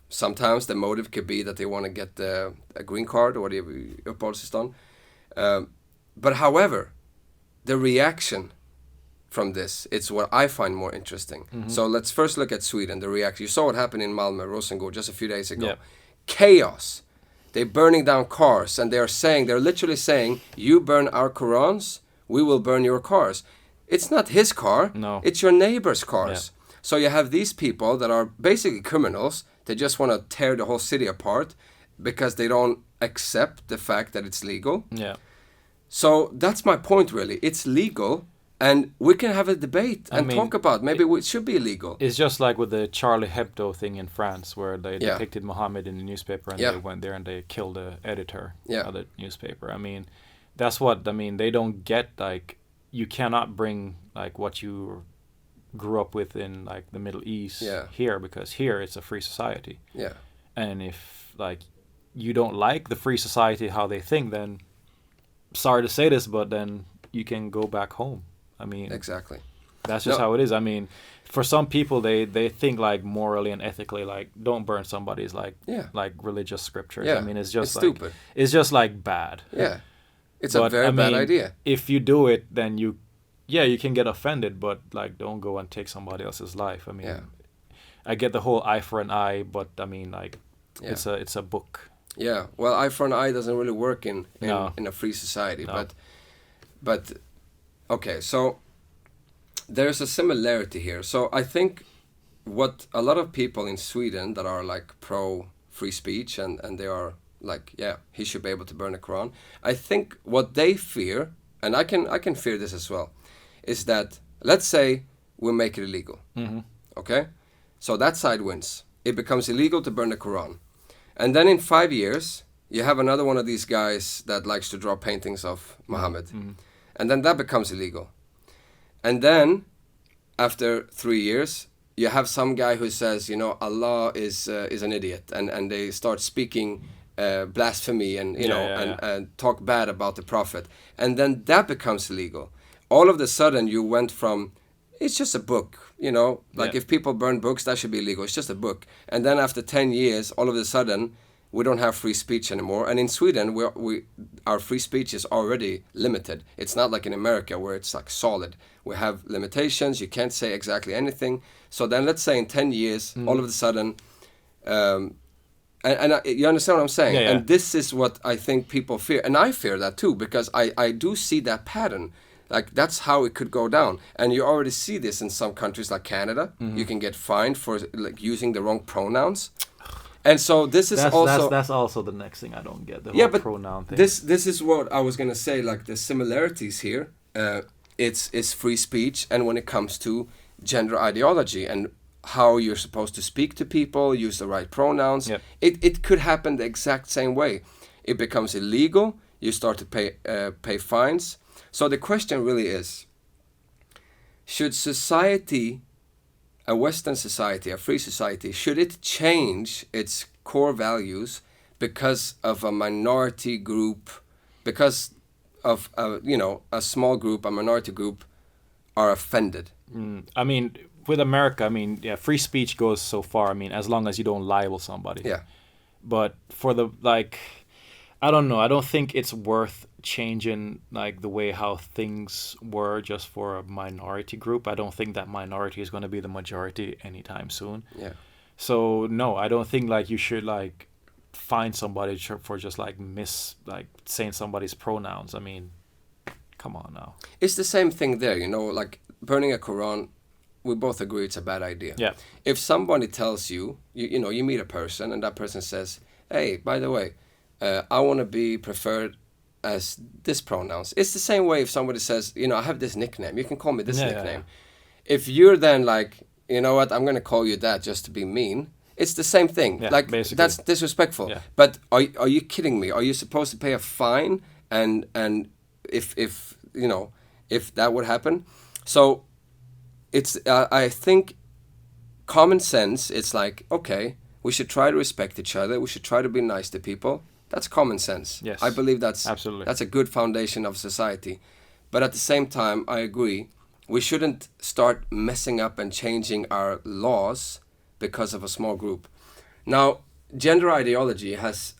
Sometimes the motive could be that they want to get a green card or the uppehållstillstånd. But however, the reaction from this, it's what I find more interesting. Mm-hmm. So let's first look at Sweden, the reaction. You saw what happened in Malmö, Rosengård, just a few days ago. Yep. Chaos. They're burning down cars, and they're literally saying, you burn our Qurans, we will burn your cars. It's not his car, it's your neighbor's cars. Yeah. So you have these people that are basically criminals. They just want to tear the whole city apart because they don't accept the fact that it's legal. Yeah. So that's my point, really. It's legal, and we can have a debate and talk about maybe it should be illegal. It's just like with the Charlie Hebdo thing in France, where they depicted Muhammad in the newspaper, and they went there and they killed the editor of the newspaper. I mean, that's what, I mean, they don't get, like, you cannot bring, like, what you grew up with in, like, the Middle East here, because here it's a free society. Yeah. And if, like, you don't like the free society, how they think, then, sorry to say this, but then you can go back home. I mean, exactly. That's just how it is. I mean, for some people, they think like morally and ethically, like, don't burn somebody's like religious scriptures. Yeah. I mean, it's just like stupid. It's just like bad. Yeah, it's a very bad idea. If you do it, then you can get offended, but like, don't go and take somebody else's life. I mean, I get the whole eye for an eye, but I mean, like, it's a book. Yeah, well, eye for an eye doesn't really work in a free society, but. Okay, so there's a similarity here. So I think what a lot of people in Sweden that are like pro free speech and they are like, he should be able to burn the Quran. I think what they fear, and I can fear this as well, is that let's say we make it illegal. Mm-hmm. Okay? So that side wins. It becomes illegal to burn the Quran. And then in 5 years, you have another one of these guys that likes to draw paintings of Muhammad. Mm-hmm. And then that becomes illegal. And then, after 3 years, you have some guy who says, Allah is an idiot, and they start speaking blasphemy and and talk bad about the Prophet, and then that becomes illegal. All of a sudden, you went from it's just a book, if people burn books, that should be illegal. It's just a book, and then after 10 years, all of a sudden, we don't have free speech anymore. And in Sweden, our free speech is already limited. It's not like in America where it's like solid. We have limitations. You can't say exactly anything. So then let's say in 10 years, all of a sudden, you understand what I'm saying? Yeah. And this is what I think people fear. And I fear that too, because I do see that pattern. Like, that's how it could go down. And you already see this in some countries like Canada. You can get fined for like using the wrong pronouns. And so this is that's also the next thing I don't get, the whole pronoun thing. This is what I was gonna say, like the similarities here. It's free speech, and when it comes to gender ideology and how you're supposed to speak to people, use the right pronouns, it could happen the exact same way. It becomes illegal. You start to pay fines. So the question really is: should society, a Western society, a free society, should it change its core values because of a minority group, because of a small group, a minority group, are offended? I mean, with America, free speech goes so far. As long as you don't libel somebody. Yeah. But for I don't know. I don't think it's worth changing like the way how things were just for a minority group. I don't think that minority is going to be the majority anytime soon. Yeah. So no, I don't think like you should like fine somebody for just like saying somebody's pronouns. Come on now. It's the same thing there, like burning a Quran. We both agree it's a bad idea. Yeah. If somebody tells you, you meet a person and that person says, "Hey, by the way, I want to be preferred as this pronouns." It's the same way if somebody says, I have this nickname. You can call me this nickname. Yeah. If you're then like, you know what, I'm going to call you that just to be mean. It's the same thing. Yeah, like, basically. That's disrespectful. Yeah. But are you kidding me? Are you supposed to pay a fine? And if that would happen? So it's, I think common sense, it's like, okay, we should try to respect each other. We should try to be nice to people. That's common sense. Yes. I believe that's a good foundation of society. But at the same time, I agree, we shouldn't start messing up and changing our laws because of a small group. Now, gender ideology has,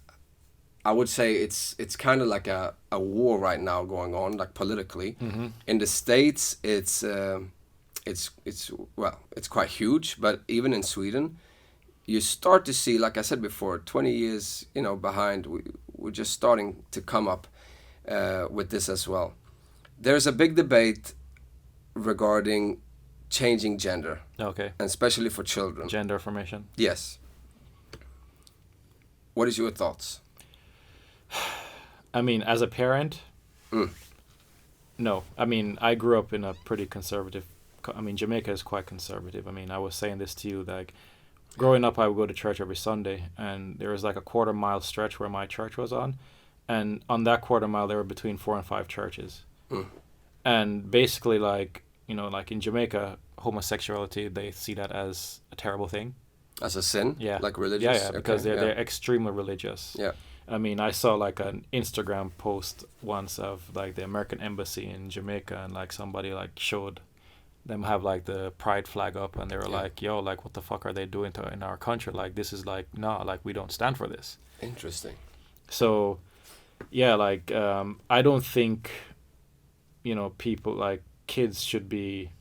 I would say it's kind of like a war right now going on, like politically. Mm-hmm. In the States, it's quite huge, but even in Sweden, you start to see, like I said before, 20 years, behind, we're just starting to come up with this as well. There's a big debate regarding changing gender. Okay. And especially for children. Gender affirmation. Yes. What is your thoughts? As a parent, no. I grew up in a pretty conservative, Jamaica is quite conservative. I was saying this to you, like, growing up, I would go to church every Sunday, and there was like a 1/4 mile stretch where my church was on, and on that 1/4 mile, there were between 4 and 5 churches. And basically, like in Jamaica, homosexuality, they see that as a terrible thing. As a sin? Yeah. Like religious? Yeah, because they're extremely religious. Yeah. I saw like an Instagram post once of like the American embassy in Jamaica, and like somebody like showed them have like the pride flag up, and they were like, yo, like what the fuck are they doing in our country? Like this is like, nah, like we don't stand for this. Interesting. So yeah, like I don't think people like kids should be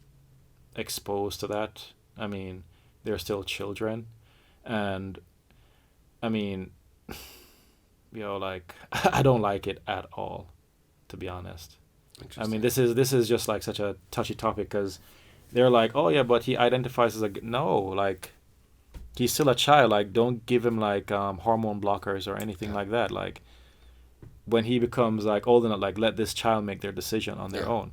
exposed to that. They're still children, and like I don't like it at all, to be honest. This is just like such a touchy topic, because they're like, oh yeah, but he identifies as no, like he's still a child. Like don't give him like hormone blockers or anything like that. Like when he becomes like old enough, like let this child make their decision on their own.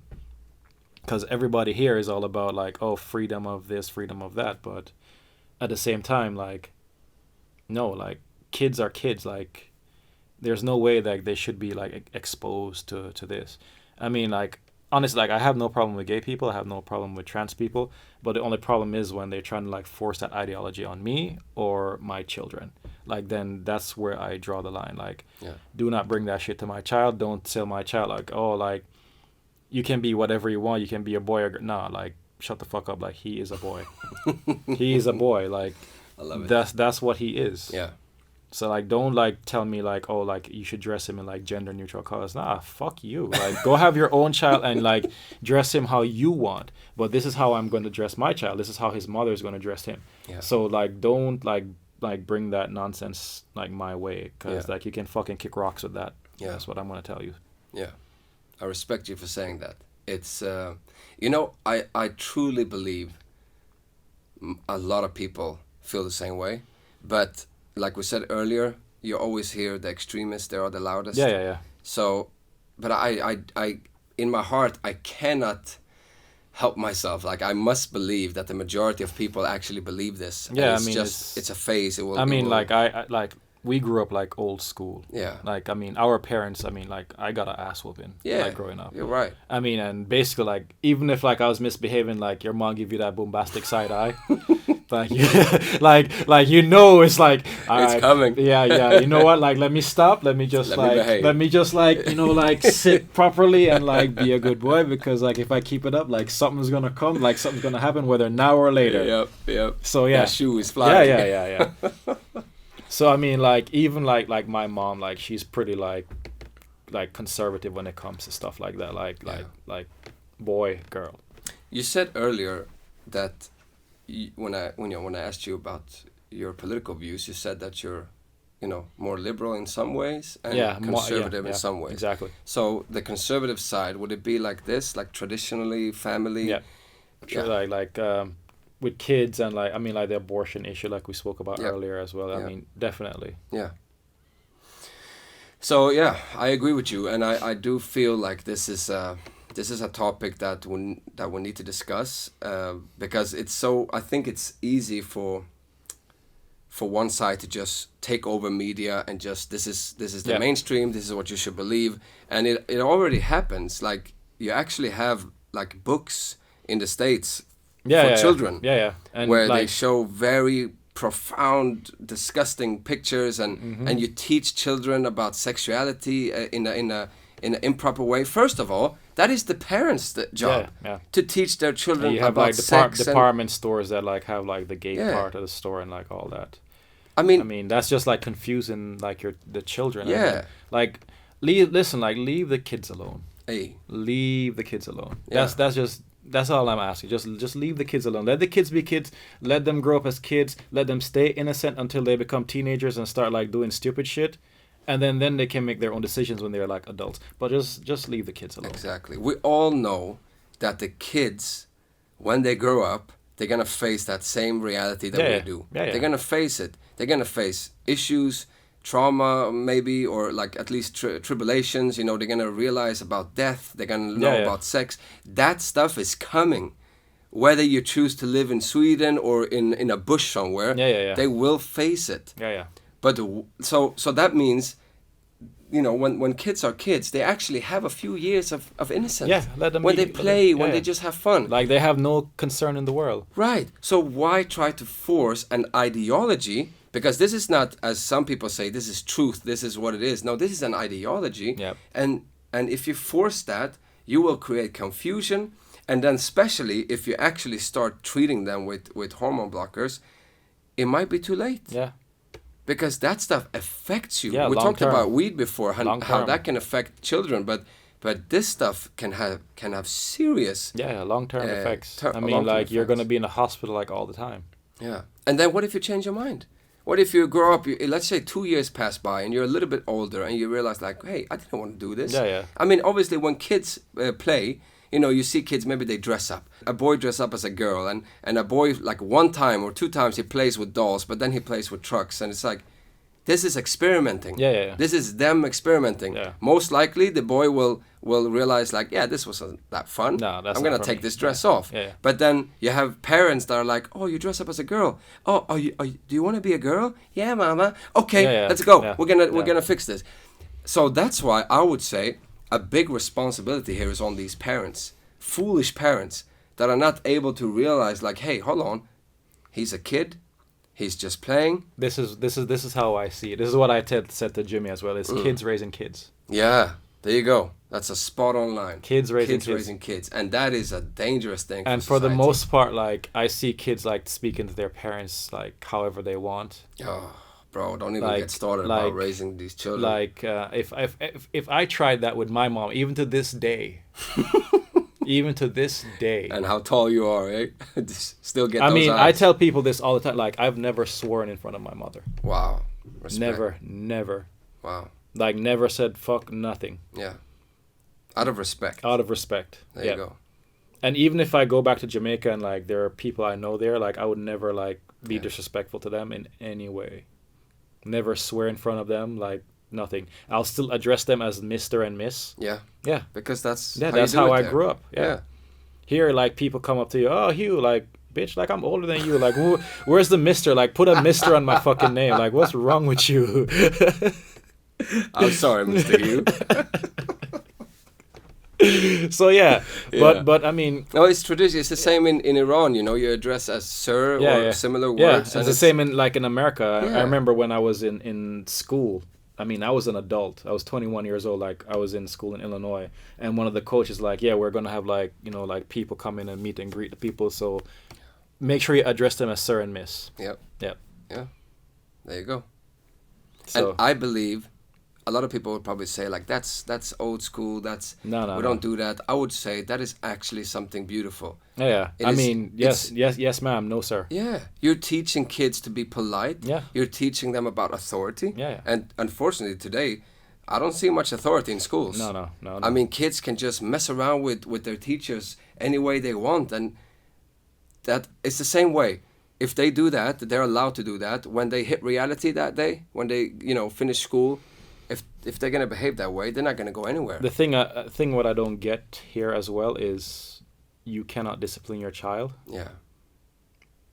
Because everybody here is all about like, oh, freedom of this, freedom of that, but at the same time, like no, like kids are kids. Like there's no way that they should be like exposed to this. Like honestly, like, I have no problem with gay people. I have no problem with trans people. But the only problem is when they're trying to like force that ideology on me or my children. Like, then that's where I draw the line. Like, do not bring that shit to my child. Don't tell my child like, oh, like, you can be whatever you want. You can be a boy or girl. Nah, like, shut the fuck up. Like, he is a boy. He is a boy. Like, I love it. That's what he is. Yeah. So like, don't like tell me like, oh, like you should dress him in like gender neutral colors. Nah, fuck you. Like, go have your own child and like dress him how you want. But this is how I'm going to dress my child. This is how his mother is going to dress him. Yeah. So like, don't like bring that nonsense like my way, because like you can fucking kick rocks with that. Yeah. That's what I'm going to tell you. Yeah. I respect you for saying that. It's you know, I truly believe a lot of people feel the same way, but like we said earlier, you always hear the extremists, they are the loudest. Yeah. So, but I in my heart, I cannot help myself. Like, I must believe that the majority of people actually believe this. Yeah, and it's I mean, just, it's a phase. It will. I mean, will, like, I like, we grew up like old school. Yeah. Like, I mean, our parents, I mean, like, I got an ass whooping. Yeah. Like, growing up. You're right. I mean, and basically, like, even if like I was misbehaving, like your mom give you that bombastic side eye, like, like you know, it's like, It's coming. Yeah. You know what? Like, let me stop. Let me just like you know, like sit properly and like be a good boy, because like if I keep it up, like something's gonna come, like something's gonna happen, whether now or later. Yep. So yeah. That shoe is flying. Yeah. So I mean, like, even like my mom, like she's pretty like conservative when it comes to stuff like that, like boy, girl. You said earlier that when I asked you about your political views, you said that you're, you know, more liberal in some ways and conservative in some ways. Exactly. So the conservative side, would it be like this, like traditionally family? Yeah. Sure. Yeah. Like with kids and like, I mean, like the abortion issue, like we spoke about earlier as well. I mean, definitely. Yeah. So yeah, I agree with you, and I do feel like this is a topic that we need to discuss, because it's so, I think it's easy for one side to just take over media and just this is the mainstream, this is what you should believe, and it already happens. Like, you actually have like books in the States for children, and where like, they show very profound, disgusting pictures, and you teach children about sexuality in an improper way. First of all, that is the parents' job to teach their children and you have about like sex. Department stores that like have like the gay part of the store and like all that. I mean that's just like confusing like the children. Yeah. I mean, like leave the kids alone. Hey. Leave the kids alone. Yeah. That's all I'm asking. Just leave the kids alone. Let the kids be kids. Let them grow up as kids. Let them stay innocent until they become teenagers and start like doing stupid shit. And then they can make their own decisions when they're like adults. But just leave the kids alone. Exactly. We all know that the kids, when they grow up, they're gonna face that same reality that we do. They're gonna face it. They're gonna face issues, trauma maybe, or like at least tribulations. You know, they're gonna realize about death. They're gonna know about sex. That stuff is coming. Whether you choose to live in Sweden or in a bush somewhere, they will face it. But so that means, you know, when kids are kids, they actually have a few years of innocence. Yeah, let them when they play, when they just have fun. Like, they have no concern in the world. Right. So why try to force an ideology? Because this is not, as some people say, this is truth, this is what it is. No, this is an ideology. Yep. And if you force that, you will create confusion. And then especially if you actually start treating them with hormone blockers, it might be too late. Yeah. Because that stuff affects you. Yeah, we talked term. about weed before, how that can affect children, but this stuff can have serious long-term effects. I mean, like, you're going to be in the hospital like all the time. Yeah. And then what if you change your mind? What if you grow up, let's say 2 years pass by and you're a little bit older and you realize like, hey, I didn't want to do this. I mean, obviously when kids play, you know, you see kids, maybe they dress up. A boy dress up as a girl, and a boy, like 1 time or 2 times, he plays with dolls, but then he plays with trucks, and it's like, this is experimenting. This is them experimenting. Most likely, the boy will realize, like, this wasn't that fun. No, that's I'm going to take this dress off. But then you have parents that are like, oh, you dress up as a girl. Oh, do you want to be a girl? Yeah, mama. Okay, let's go. We're gonna fix this. So that's why I would say, a big responsibility here is on these parents, foolish parents that are not able to realize, like, hey, hold on, he's a kid, he's just playing. This is how I see it. This is what I said to Jimmy as well. It's kids raising kids. Yeah, there you go. That's a spot on line. Kids raising kids, and that is a dangerous thing. And for the most part, like, I see kids like speaking to their parents like however they want. Oh, bro, don't even get started about raising these children. Like, if I tried that with my mom, even to this day. Even to this day. And how tall you are, eh? Still get those I mean, eyes. I tell people this all the time. Like, I've never sworn in front of my mother. Wow. Respect. Never. Wow. Like, never said fuck nothing. Yeah. Out of respect. There you go. And even if I go back to Jamaica and, like, there are people I know there, like, I would never, like, be disrespectful to them in any way. Never swear in front of them, like, nothing. I'll still address them as Mr. and Miss. Yeah. Yeah. Because that's how I grew up. Yeah. Here, like, people come up to you, oh, Hugh, like, bitch, like, I'm older than you. Like, where's the Mr.? Like, put a Mr. on my fucking name. Like, what's wrong with you? I'm sorry, Mr. Hugh. So but I mean, no, it's tradition. It's the same in Iran. You know, you address as sir or similar words. Yeah, it's the same in America. I remember when I was in school. I mean, I was an adult. I was 21 years old. Like, I was in school in Illinois, and one of the coaches like, yeah, we're gonna have like, you know, like people come in and meet and greet the people. So make sure you address them as sir and miss. Yep. Yeah. There you go. So, and I believe a lot of people would probably say, like, that's old school. We don't do that. I would say that is actually something beautiful. Yeah. Yes, ma'am. No, sir. Yeah. You're teaching kids to be polite. Yeah. You're teaching them about authority. Yeah. And unfortunately today, I don't see much authority in schools. No. I mean, kids can just mess around with their teachers any way they want, and that it's the same way. If they do that, they're allowed to do that. When they hit reality that day, when they, you know, finish school, if they're gonna behave that way, they're not gonna go anywhere. The thing what I don't get here as well is you cannot discipline your child. Yeah.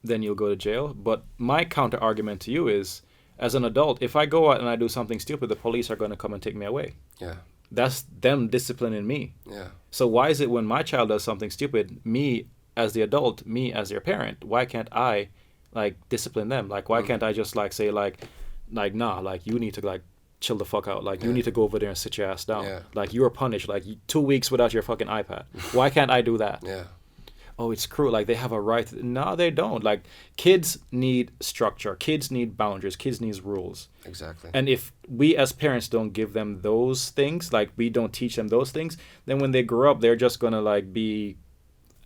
Then you'll go to jail. But my counter argument to you is, as an adult, if I go out and I do something stupid, the police are going to come and take me away. Yeah. That's them disciplining me. Yeah. So why is it when my child does something stupid, me as the adult, me as their parent, why can't I, like, discipline them? Like, why can't I just, like, say, like, nah, like, you need to, like, chill the fuck out. Like, you need to go over there and sit your ass down. Yeah. Like, you're punished. Like, 2 weeks without your fucking iPad. Why can't I do that? Yeah. Oh, it's cruel. Like, they have a right. No, they don't. Like, kids need structure. Kids need boundaries. Kids need rules. Exactly. And if we as parents don't give them those things, like, we don't teach them those things, then when they grow up, they're just going to, like, be,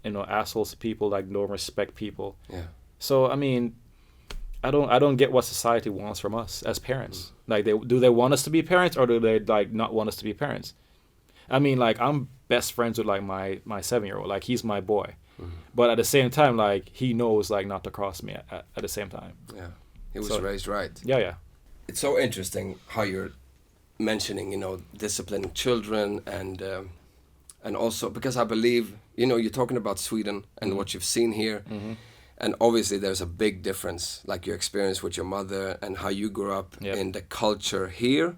you know, assholes to people, like, don't respect people. Yeah. So, I mean, I don't get what society wants from us as parents. Like, do they want us to be parents, or do they, like, not want us to be parents? I mean, like, I'm best friends with, like, my 7-year-old. Like, he's my boy. Mm-hmm. But at the same time, like, he knows, like, not to cross me at the same time. Yeah. He was raised right. Yeah. It's so interesting how you're mentioning, you know, disciplining children and also because I believe, you know, you're talking about Sweden and what you've seen here. Mm-hmm. And obviously there's a big difference, like your experience with your mother and how you grew up in the culture here,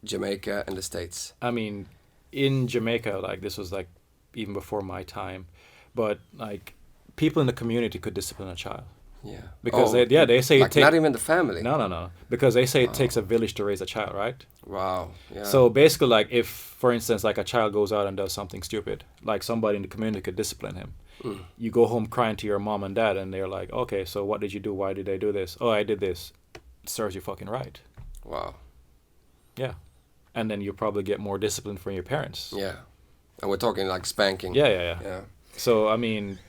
Jamaica and the States. I mean, in Jamaica, like, this was, like, even before my time, but, like, people in the community could discipline a child. Yeah. Because they say like not even the family. No. Because they say it takes a village to raise a child, right? Wow. Yeah. So basically, like, if, for instance, like, a child goes out and does something stupid, like, somebody in the community could discipline him. You go home crying to your mom and dad, and they're like, okay, so what did you do? Why did they do this? Oh, I did this. It serves you fucking right. Wow. Yeah. And then you probably get more discipline from your parents. Yeah. And we're talking like spanking. Yeah. So, I mean,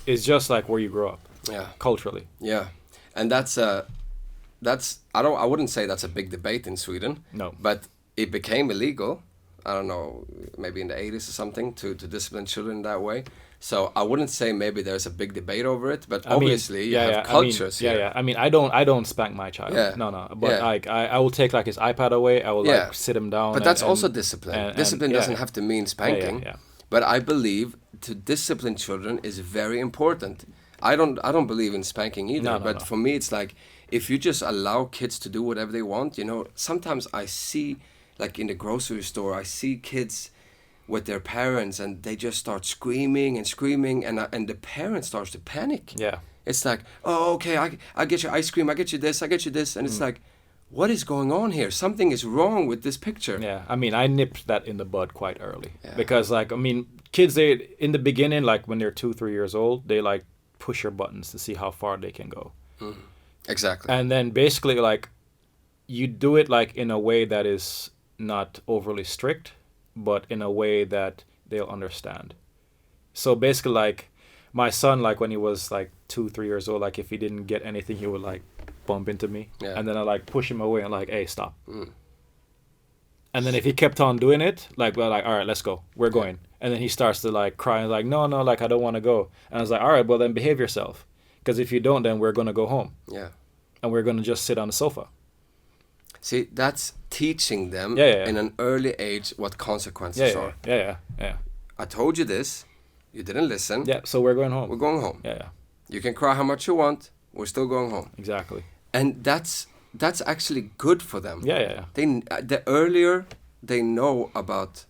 it's just like where you grow up. Yeah. Culturally. Yeah. And that's I wouldn't say that's a big debate in Sweden. No. But it became illegal, I don't know, maybe in the 80s or something, to discipline children that way. So I wouldn't say maybe there's a big debate over it, but obviously you have cultures here. Yeah. I mean, I don't spank my child. Yeah. No. But like, I will take, like, his iPad away. I will like sit him down. But that's also discipline. Discipline doesn't have to mean spanking. Yeah. But I believe to discipline children is very important. I don't believe in spanking either. But for me, it's like, if you just allow kids to do whatever they want, you know, sometimes I see, like in the grocery store, I see kids with their parents, and they just start screaming and screaming, and the parent starts to panic. Yeah. It's like, oh, okay, I get you ice cream, I get you this, and it's like, what is going on here? Something is wrong with this picture. Yeah, I mean, I nipped that in the bud quite early. Yeah. Because, like, I mean, kids, they, in the beginning, like, when they're 2-3 years old, they, like, push your buttons to see how far they can go. Exactly. And then, basically, like, you do it, like, in a way that is not overly strict, but in a way that they'll understand. So, basically, like, my son, like, when he was, like, 2-3 years old, like, if he didn't get anything, he would, like, bump into me. Yeah. And then I, like, push him away and, like, hey, stop. And then if he kept on doing it, like, well, like, all right, let's go. We're going. And then he starts to, like, cry and, like, no, like, I don't want to go. And I was like, all right, well, then behave yourself. Because if you don't, then we're going to go home. Yeah. And we're going to just sit on the sofa. See, that's teaching them in an early age what consequences are. Yeah. I told you this. You didn't listen. Yeah, so we're going home. We're going home. Yeah. You can cry how much you want. We're still going home. Exactly. And that's actually good for them. Yeah. The earlier they know about,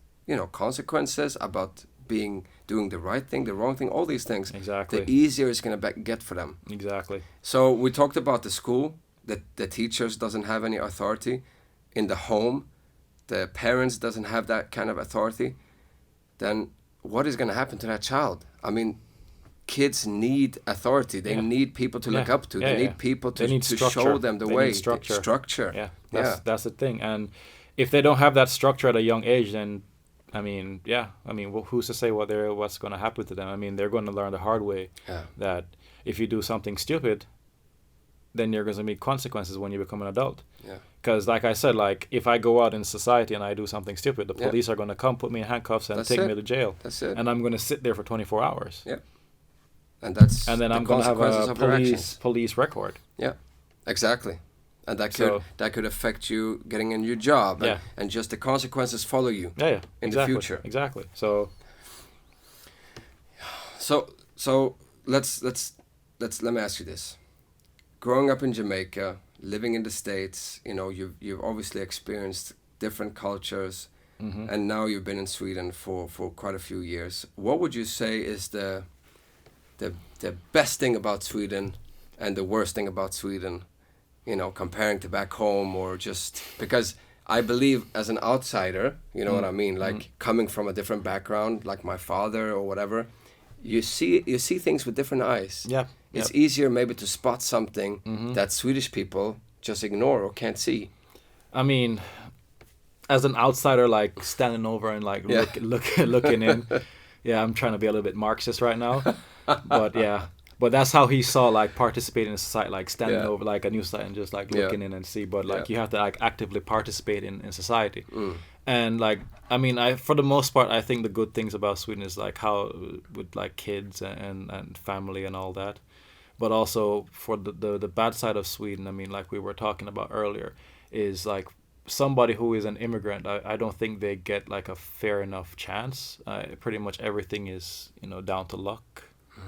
consequences, about doing the right thing, the wrong thing, all these things. Exactly. The easier it's going to get for them. Exactly. So we talked about the school, that the teachers doesn't have any authority. In the home, the parents doesn't have that kind of authority. Then what is going to happen to that child? I mean, kids need authority. They need people to look up to. They need people to show them the way. Structure. Yeah, that's the thing. And if they don't have that structure at a young age, then, well, who's to say what's going to happen to them? I mean, they're going to learn the hard way that if you do something stupid, then there are going to be consequences when you become an adult. Yeah. Because, like I said, like, if I go out in society and I do something stupid, the police are going to come put me in handcuffs and take me to jail. That's it. And I'm going to sit there for 24 hours. Yeah. And then I'm going to have a police record. Yeah, exactly. And that could affect you getting a new job. And just the consequences follow you in the future. Exactly. So let me ask you this. Growing up in Jamaica, living in the States, you've obviously experienced different cultures, and now you've been in Sweden for quite a few years. What would you say is the best thing about Sweden and the worst thing about Sweden, comparing to back home, or just because I believe as an outsider, you know what I mean, like coming from a different background, like my father or whatever, you see things with different eyes. Yeah. It's easier maybe to spot something that Swedish people just ignore or can't see. I mean, as an outsider, like standing over and like looking in. Yeah, I'm trying to be a little bit Marxist right now, but that's how he saw like participating in society, like standing over like a new site and just like looking in and see. But like you have to like actively participate in society. And like, I mean, for the most part, I think the good things about Sweden is like how with like kids and family and all that. But also for the bad side of Sweden, I mean, like we were talking about earlier, is like somebody who is an immigrant, I don't think they get like a fair enough chance. Pretty much everything is, down to luck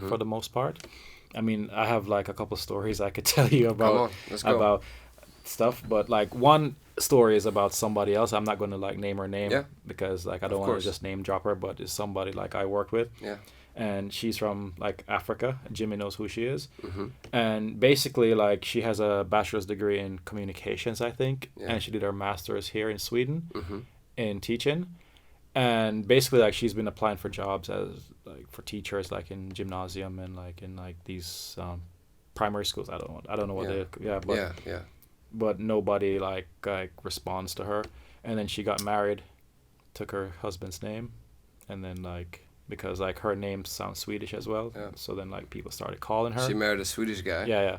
for the most part. I mean, I have like a couple stories I could tell you about stuff, but like one story is about somebody else. I'm not going to like name her name because like I don't want to just name drop her, but it's somebody like I worked with. Yeah. And she's from like Africa. Jimmy knows who she is. And basically like she has a bachelor's degree in communications, I think, and she did her master's here in Sweden in teaching. And basically like she's been applying for jobs as like for teachers like in gymnasium and like in like these primary schools. I don't know what but nobody like responds to her. And then she got married, took her husband's name, and then like because like her name sounds Swedish as well. Yeah. So then like people started calling her. She married a Swedish guy. Yeah.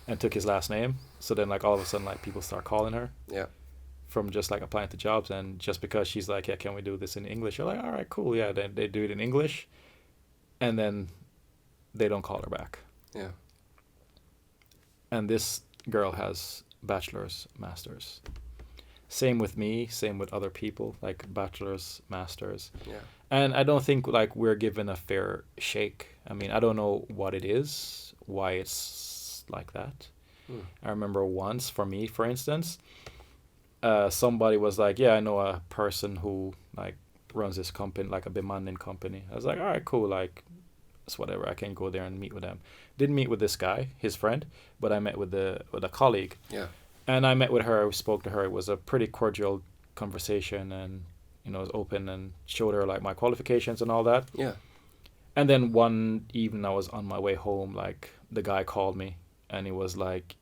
And took his last name. So then like all of a sudden like people start calling her. Yeah. From just like applying to jobs, and just because she's like, yeah, can we do this in English? You're like, all right, cool. Yeah. Then they do it in English, and then they don't call her back. Yeah. And this girl has bachelor's, master's. Same with me, same with other people, like bachelor's, master's. Yeah. And I don't think like we're given a fair shake. I mean, I don't know what it is, why it's like that. I remember once, for me, for instance, somebody was like, yeah, I know a person who like runs this company, like a bemanning company. I was like, all right, cool, like it's whatever. I can go there and meet with them. Didn't meet with this guy, his friend, but I met with a colleague. Yeah. And I met with her, spoke to her. It was a pretty cordial conversation, and it was open, and showed her like my qualifications and all that. Yeah. And then one evening I was on my way home, like the guy called me, and he was like,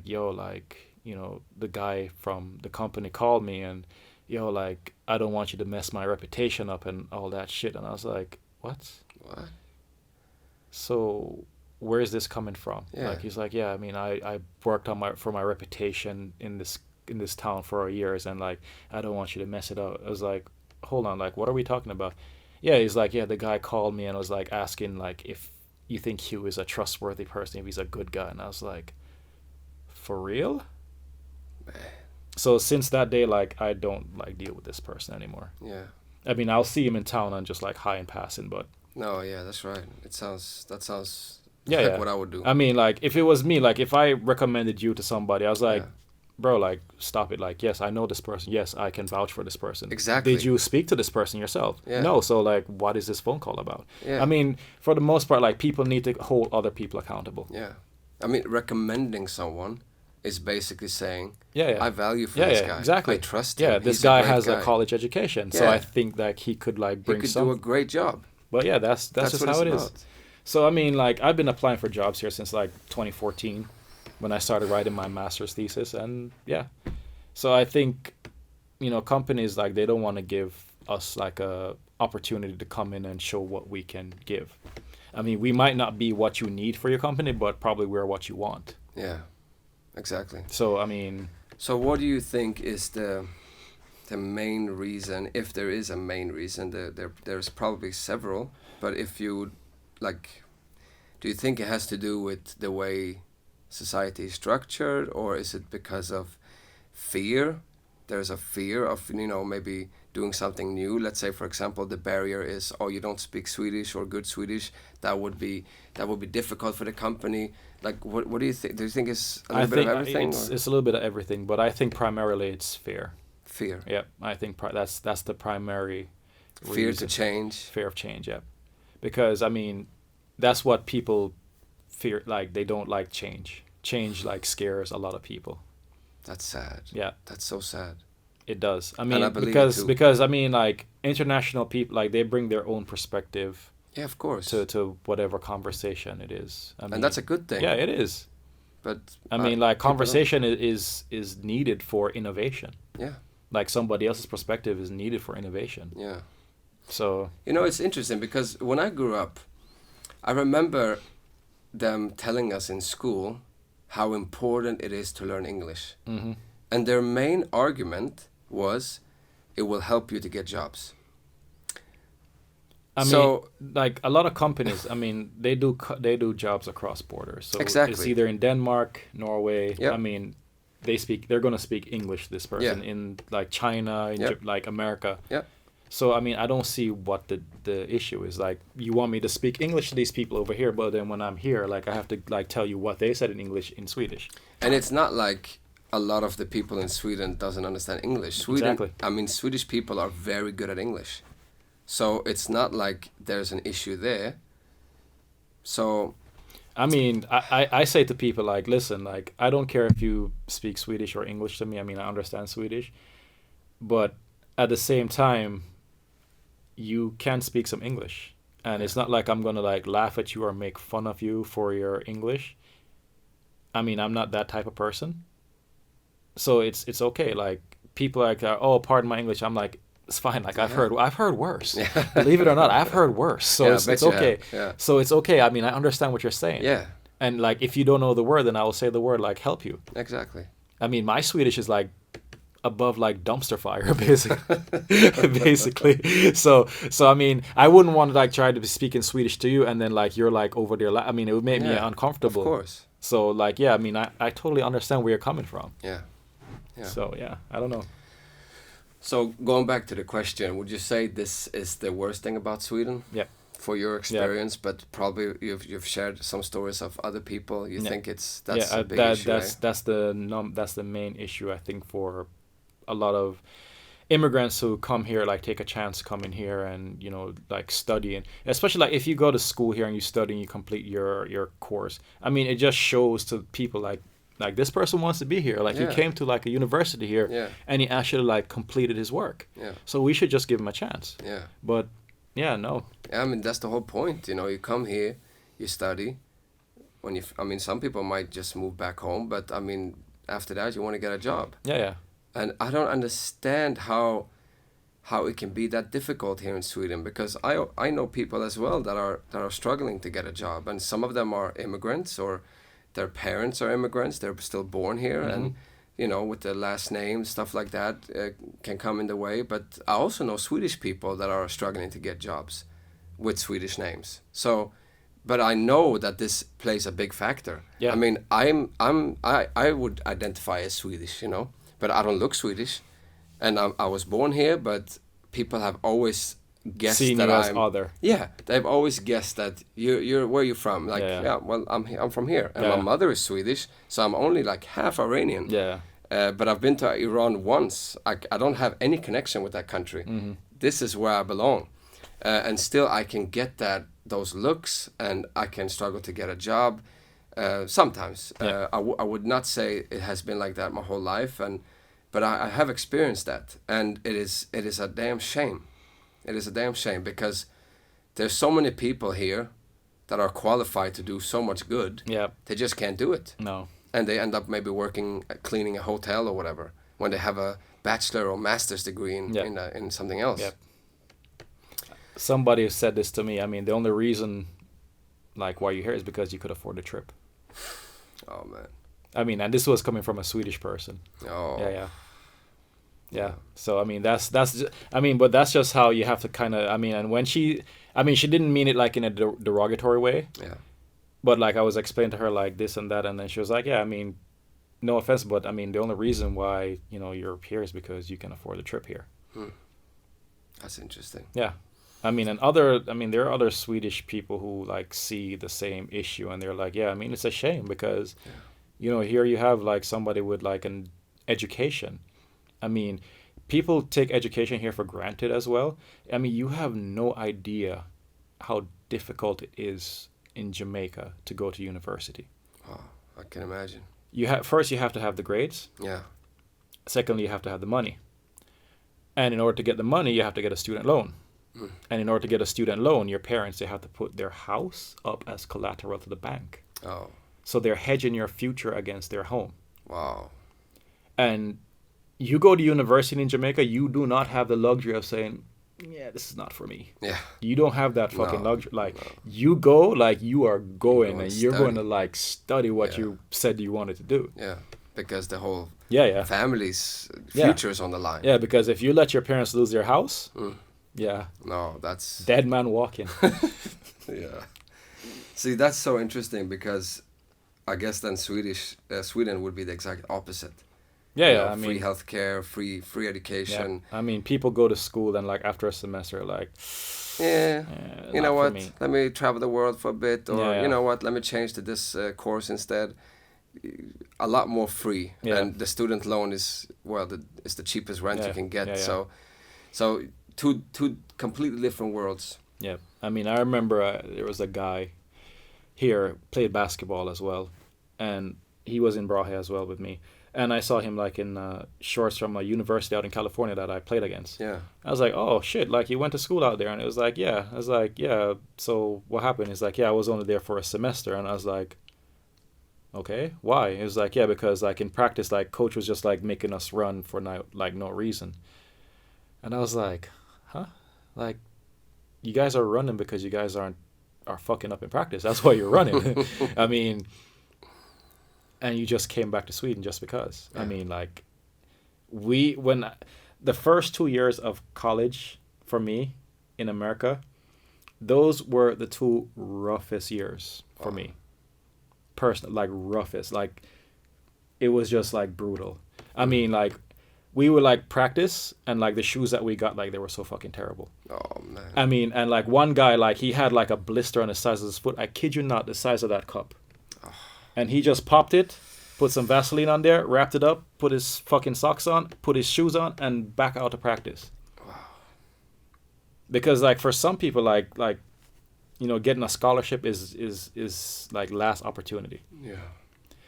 yo, like, the guy from the company called me, and yo, like, I don't want you to mess my reputation up and all that shit. And I was like, what? So where is this coming from? Yeah. Like, he's like, yeah, I mean, I worked for my reputation in this town for years, and like, I don't want you to mess it up. I was like, hold on, like, what are we talking about? Yeah, he's like, yeah, the guy called me and was like asking like if you think Hugh is a trustworthy person, if he's a good guy. And I was like, for real? Man. So since that day, like, I don't like deal with this person anymore. Yeah. I mean, I'll see him in town and just like hi and passing, but no, yeah, that's right. That sounds yeah, like yeah. what I would do. I mean, like, if it was me, like, if I recommended you to somebody, I was like, bro, like, stop it. Like, yes, I know this person. Yes, I can vouch for this person. Exactly. Did you speak to this person yourself? Yeah. No. So, like, what is this phone call about? Yeah. I mean, for the most part, like, people need to hold other people accountable. Yeah. I mean, recommending someone is basically saying, yeah. I value for this guy. Exactly. I trust him. Yeah, this He's guy a has great a college education. So Yeah. I think that he could, like, bring He could some. do a great job. But yeah, that's just what how it it's is. about. So, I mean, like, I've been applying for jobs here since, like, 2014 when I started writing my master's thesis. And, yeah. So I think, companies, like, they don't want to give us, like, a opportunity to come in and show what we can give. I mean, we might not be what you need for your company, but probably we're what you want. Yeah, exactly. So, I mean... So what do you think is the main reason, if there is a main reason? There's probably several, but if you, like, do you think it has to do with the way society is structured, or is it because of fear? There's a fear of, maybe doing something new. Let's say, for example, the barrier is, oh, you don't speak Swedish or good Swedish. That would be difficult for the company. Like, what do you think? Do you think it's a little bit of everything? It's a little bit of everything, but I think primarily it's fear. Fear. Yeah, I think that's the primary fear reason. To change. Fear of change, yeah. Because, I mean, that's what people fear. Like, they don't like change. Change, like, scares a lot of people. That's sad. Yeah. That's so sad. It does. I mean, and because I mean, like, international people, like, they bring their own perspective. Yeah, of course. To whatever conversation it is. I mean, and that's a good thing. Yeah, it is. But I mean, like, conversation is needed for innovation. Yeah. Like, somebody else's perspective is needed for innovation. Yeah. So. It's interesting because when I grew up, I remember them telling us in school how important it is to learn English. Mm-hmm. And their main argument was it will help you to get jobs. I mean, like, a lot of companies, I mean, they do jobs across borders. So exactly. It's either in Denmark, Norway. Yep. I mean, they're going to speak English, this person, in, like, China, in like, America. Yeah. So, I mean, I don't see what the issue is. Like, you want me to speak English to these people over here, but then when I'm here, like, I have to, like, tell you what they said in English in Swedish. And it's not like a lot of the people in Sweden doesn't understand English. Exactly. I mean, Swedish people are very good at English. So it's not like there's an issue there. So... I mean, I say to people, like, listen, like, I don't care if you speak Swedish or English to me. I mean, I understand Swedish. But at the same time, you can speak some English. And it's not like I'm going to, like, laugh at you or make fun of you for your English. I mean, I'm not that type of person. So it's okay. Like, people are like, oh, pardon my English. I'm like, it's fine. Like, I've heard worse. Yeah. Believe it or not, I've heard worse. So it's okay. Yeah. So it's okay. I mean, I understand what you're saying. Yeah. And, like, if you don't know the word, then I will say the word, like, help you. Exactly. I mean, my Swedish is, like, above, like, dumpster fire, basically. So I mean, I wouldn't want to, like, try to be speaking Swedish to you and then, like, you're, like, over there. I mean, it would make me uncomfortable. Of course. So, like, yeah, I mean, I totally understand where you're coming from. Yeah. Yeah. So, yeah, I don't know. So, going back to the question, would you say this is the worst thing about Sweden? Yeah. For your experience, but probably you've shared some stories of other people. You think that's a big issue. That's the main issue, I think, for a lot of immigrants who come here, like take a chance to come in here and, you know, like study, and especially like if you go to school here and you study and you complete your course. I mean, it just shows to people like this person wants to be here. Like he came to like a university here and he actually like completed his work. Yeah. So we should just give him a chance. Yeah. But yeah, no. Yeah, I mean, that's the whole point. You know, you come here, you study. I mean, some people might just move back home, but I mean, after that, you want to get a job. Yeah, yeah. And I don't understand how it can be that difficult here in Sweden, because I know people as well that are struggling to get a job, and some of them are immigrants, or their parents are immigrants. They're still born here, and you know, with the last name, stuff like that can come in the way. But I also know Swedish people that are struggling to get jobs with Swedish names. So, but I know that this plays a big factor. Yeah. I mean, I would identify as Swedish, you know, but I don't look Swedish, and I was born here. But people have always guessed Seen that you as I'm other. Yeah, they've always guessed that you're where you from. Like, well, I'm from here, and my mother is Swedish, so I'm only like half Iranian. Yeah. But I've been to Iran once. I don't have any connection with that country. This is where I belong, and still I can get those looks, and I can struggle to get a job. Sometimes I would not say it has been like that my whole life, but I have experienced that, and it is a damn shame. It is a damn shame, because there's so many people here that are qualified to do so much good. Yeah. They just can't do it. No. And they end up maybe working, cleaning a hotel or whatever, when they have a bachelor or master's degree in something else. Yep. Somebody said this to me. I mean, the only reason, like, why you're here is because you could afford the trip. Oh, man. I mean, and this was coming from a Swedish person. Oh. Yeah. So, I mean, but that's just how you have to kind of, and she didn't mean it like in a derogatory way. Yeah. But like I was explaining to her like this and that, and then she was like, yeah, I mean, no offense, but I mean, the only reason why, you know, you're here is because you can afford the trip here. That's interesting. Yeah. I mean, there are other Swedish people who like see the same issue, and they're like, yeah, I mean, it's a shame because, you know, here you have like somebody with like an education. I mean, people take education here for granted as well. I mean, you have no idea how difficult it is in Jamaica to go to university. Oh, I can imagine. First you have to have the grades. Yeah. Secondly, you have to have the money. And in order to get the money, you have to get a student loan. And in order to get a student loan, your parents, they have to put their house up as collateral to the bank. Oh. So they're hedging your future against their home. Wow. And you go to university in Jamaica, you do not have the luxury of saying, yeah, this is not for me. Yeah. You don't have that fucking luxury. Like, you go, like, you are going and you're going to, like, study what you said you wanted to do. Yeah. Because the whole family's future is on the line. Yeah, because if you let your parents lose their house, no, that's... dead man walking. Yeah. See, that's so interesting, because I guess then Sweden would be the exact opposite. Yeah, you know, I mean, free healthcare, free education. Yeah. I mean, people go to school and like after a semester, like, you know what? Let me travel the world for a bit, or you know what? Let me change to this course instead. A lot more free, and the student loan is it's the cheapest rent you can get. So two completely different worlds. Yeah, I mean, I remember there was a guy here played basketball as well, and he was in Brahe as well with me. And I saw him like in shorts from a university out in California that I played against. Yeah. I was like, oh shit, like you went to school out there. And it was like, yeah. I was like, yeah, so what happened? He's like, yeah, I was only there for a semester. And I was like, okay, why? It was like, yeah, because like in practice, like coach was just like making us run for no reason. And I was like, huh? Like, you guys are running because you guys are fucking up in practice. That's why you're running. I mean... And you just came back to Sweden just because. Yeah. I mean, like, when the first 2 years of college for me in America, those were the two roughest years for me. Personally, like roughest. Like, it was just like brutal. I mean, like, we would like practice, and like the shoes that we got, like they were so fucking terrible. Oh man. I mean, and like one guy, like he had like a blister on the size of his foot. I kid you not, the size of that cup. And he just popped it, put some Vaseline on there, wrapped it up, put his fucking socks on, put his shoes on, and back out to practice. Wow. Because like for some people, like you know, getting a scholarship is like last opportunity. Yeah.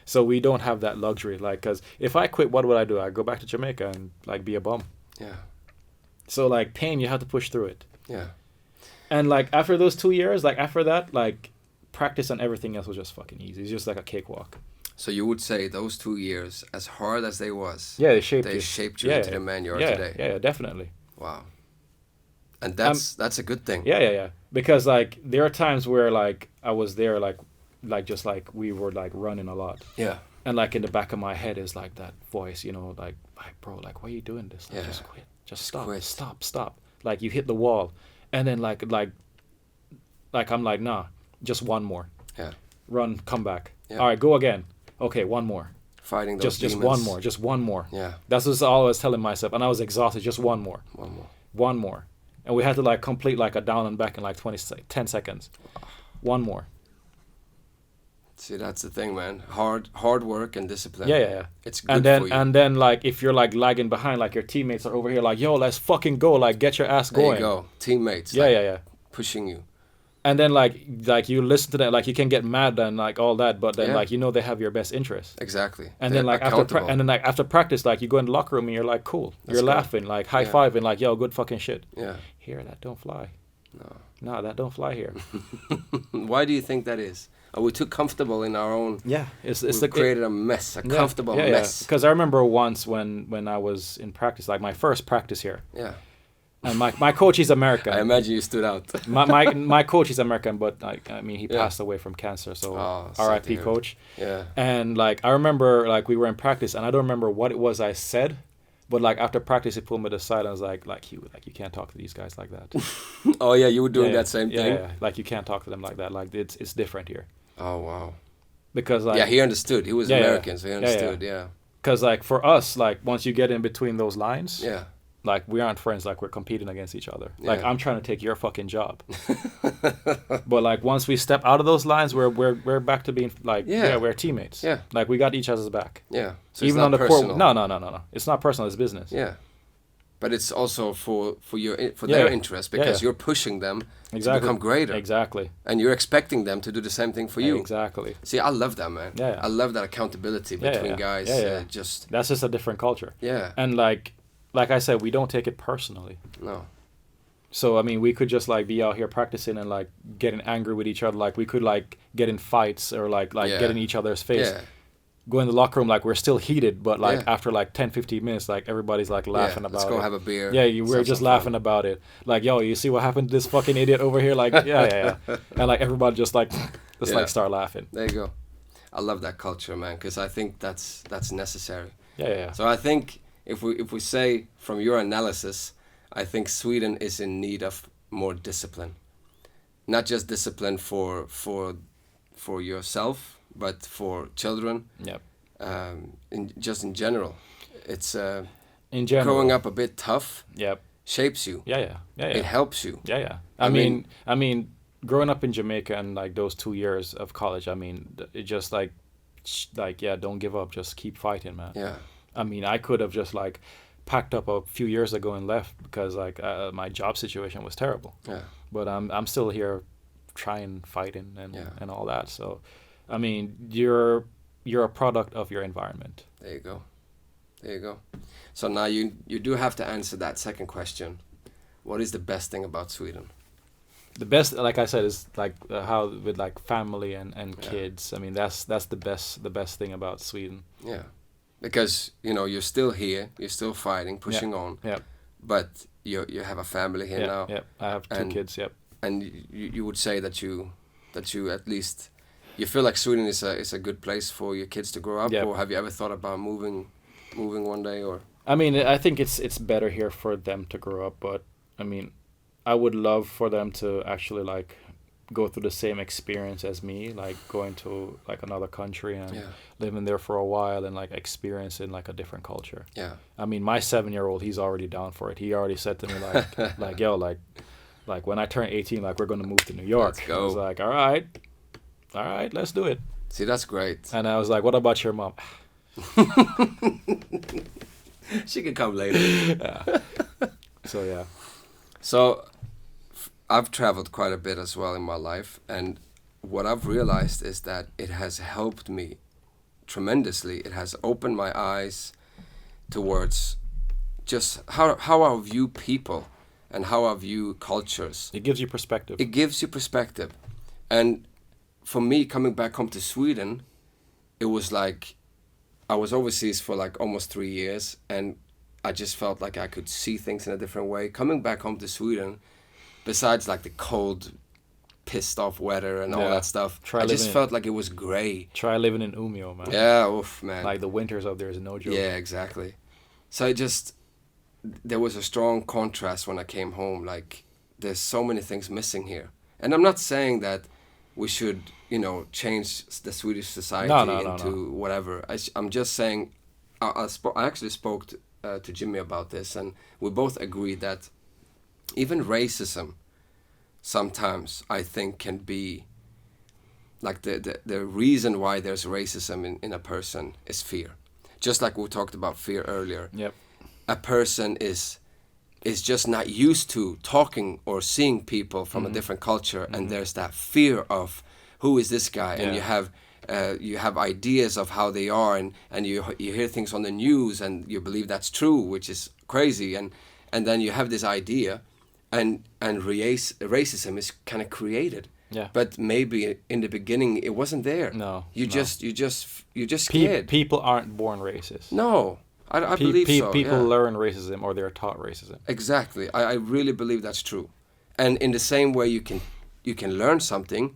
So we don't have that luxury. Like, cause if I quit, what would I do? I'd go back to Jamaica and like be a bum. Yeah. So like pain, you have to push through it. Yeah. And like after those 2 years, like after that, like practice and everything else was just fucking easy. It's just like a cakewalk. So you would say those 2 years, as hard as they was, yeah, they shaped you into the man you are today. Yeah, definitely. Wow. And that's a good thing. Yeah. Because like there are times where like I was there like just like we were like running a lot. Yeah. And like in the back of my head is like that voice, you know, like bro, like why are you doing this? Like, just quit. Just stop. Quit. Stop. Like you hit the wall. And then like I'm like, nah, just one more. Yeah. Run, come back. Yeah. All right, go again. Okay, one more. Fighting those just demons. just one more. Yeah. That's what all I was telling myself, and I was exhausted. Just one more. One more. And we had to like complete like a down and back in like 10 seconds. One more. See, that's the thing, man. Hard work and discipline. Yeah. It's good for you. And then like if you're like lagging behind, like your teammates are over here like, yo, let's fucking go, like get your ass going. There you go. Teammates. Yeah. Pushing you. And then like you listen to that, like you can get mad and like all that, but then like you know they have your best interest. Exactly. And then like after practice, like you go in the locker room and you're like, cool. You're laughing, like high fiving, like yo, good fucking shit. Yeah. Here, that don't fly. No, that don't fly here. Why do you think that is? Are we too comfortable in our own? Yeah, we've created a mess, a comfortable mess. Because I remember once when I was in practice, like my first practice here. Yeah. And my coach is American. I imagine you stood out. my coach is American, but I mean he passed away from cancer, so R.I.P. coach. Yeah. And like I remember like we were in practice, and I don't remember what it was I said, but like after practice he pulled me to the side and was like you can't talk to these guys like that. Oh yeah, you were doing that same thing. Yeah, like you can't talk to them like that. Like it's different here. Oh wow. Because like he understood. He was American, so he understood. Yeah. Because like for us, like once you get in between those lines. Yeah. Like we aren't friends, like we're competing against each other. Like I'm trying to take your fucking job. But like once we step out of those lines, we're back to being like we're teammates. Yeah. Like we got each other's back. Yeah. So even it's not on the personal. court. No. It's not personal. It's business. Yeah. But it's also for their interest because you're pushing them to become greater. Exactly. And you're expecting them to do the same thing for you. Exactly. See, I love that, man. Yeah. I love that accountability between guys. Just that's just a different culture. Yeah. And like I said, we don't take it personally. No. So I mean, we could just like be out here practicing and like getting angry with each other. Like we could like get in fights or like get in each other's face. Yeah. Go in the locker room like we're still heated, but like after like 10-15 minutes, like everybody's like laughing about it. Let's go have a beer. Yeah, we're just laughing about it. Like, yo, you see what happened to this fucking idiot over here? Like, yeah. And like everybody just like like start laughing. There you go. I love that culture, man, because I think that's necessary. Yeah. So I think if we say from your analysis, I think Sweden is in need of more discipline, not just discipline for yourself, but for children. Yep. In general, it's in general growing up a bit tough. Yep. Shapes you. Yeah. It helps you. Yeah. I mean, growing up in Jamaica and like those 2 years of college, I mean, it just like don't give up, just keep fighting, man. Yeah. I mean, I could have just like packed up a few years ago and left because like my job situation was terrible. Yeah. But I'm still here, trying, fighting, and all that. So, I mean, you're a product of your environment. There you go. So now you do have to answer that second question. What is the best thing about Sweden? The best, like I said, is like how with like family and kids. I mean, that's the best thing about Sweden. Yeah. Because you're still here, you're still fighting, pushing on. Yeah. But you have a family here now. Yeah. I have two kids. Yep. And you would say that you at least you feel like Sweden is a good place for your kids to grow up. Or have you ever thought about moving one day? Or I mean, I think it's better here for them to grow up. But I mean, I would love for them to actually like go through the same experience as me, like going to like another country and living there for a while and like experiencing like a different culture. Yeah. I mean, my 7-year-old, he's already down for it. He already said to me like yo, like when I turn 18, like we're gonna move to New York. Let's go. I was like, all right, let's do it. See, that's great. And I was like, what about your mom? She can come later. Yeah. So yeah. So I've traveled quite a bit as well in my life, and what I've realized is that it has helped me tremendously. It has opened my eyes towards just how I view people and how I view cultures. It gives you perspective. It gives you perspective. And for me, coming back home to Sweden, it was like I was overseas for like almost 3 years, and I just felt like I could see things in a different way. Coming back home to Sweden, besides like the cold, pissed off weather and all that stuff, I just felt like it was grey. Try living in Umeå, man. Yeah, oof, man. Like the winters up there is no joke. Yeah, exactly. So there was a strong contrast when I came home. Like, there's so many things missing here. And I'm not saying that we should, change the Swedish society into whatever. I'm just saying, I actually spoke to Jimmy about this, and we both agreed that even racism sometimes, I think, can be like the reason why there's racism in a person is fear. Just like we talked about fear earlier. Yep. A person is just not used to talking or seeing people from a different culture, and there's that fear of who is this guy, and you have ideas of how they are, and you hear things on the news and you believe that's true, which is crazy, and then you have this idea, and racism is kind of created. Yeah. But maybe in the beginning it wasn't there. No. You just scared. People aren't born racist. No. I believe so. People learn racism, or they're taught racism. Exactly. I really believe that's true. And in the same way you can learn something,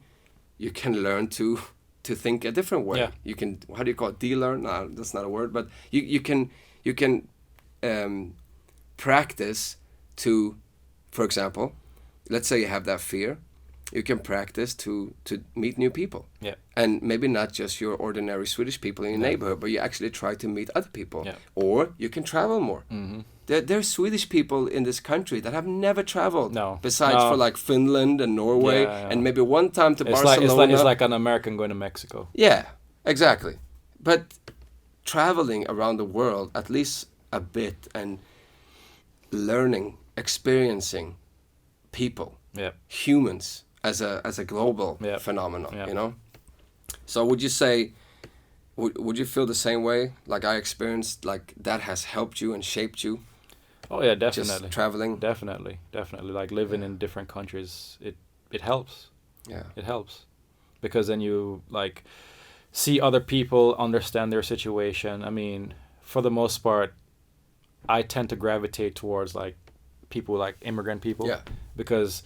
you can learn to think a different way. Yeah. You can, how do you call it? De-learn? No, that's not a word, but you can practice to, for example, let's say you have that fear, you can practice to meet new people. Yeah. And maybe not just your ordinary Swedish people in your neighborhood, but you actually try to meet other people. Yeah. Or you can travel more. Mm-hmm. There's Swedish people in this country that have never traveled. No. Besides for like Finland and Norway, and maybe one time to Barcelona. It's like an American going to Mexico. Yeah, exactly. But traveling around the world at least a bit and learning, experiencing people, humans as a global phenomenon, So would you say, would you feel the same way like I experienced, like that has helped you and shaped you? Oh yeah, definitely. Just traveling? Definitely. Like living in different countries, it helps. Yeah. It helps. Because then you like see other people, understand their situation. I mean, for the most part, I tend to gravitate towards like people like immigrant people. Yeah. Because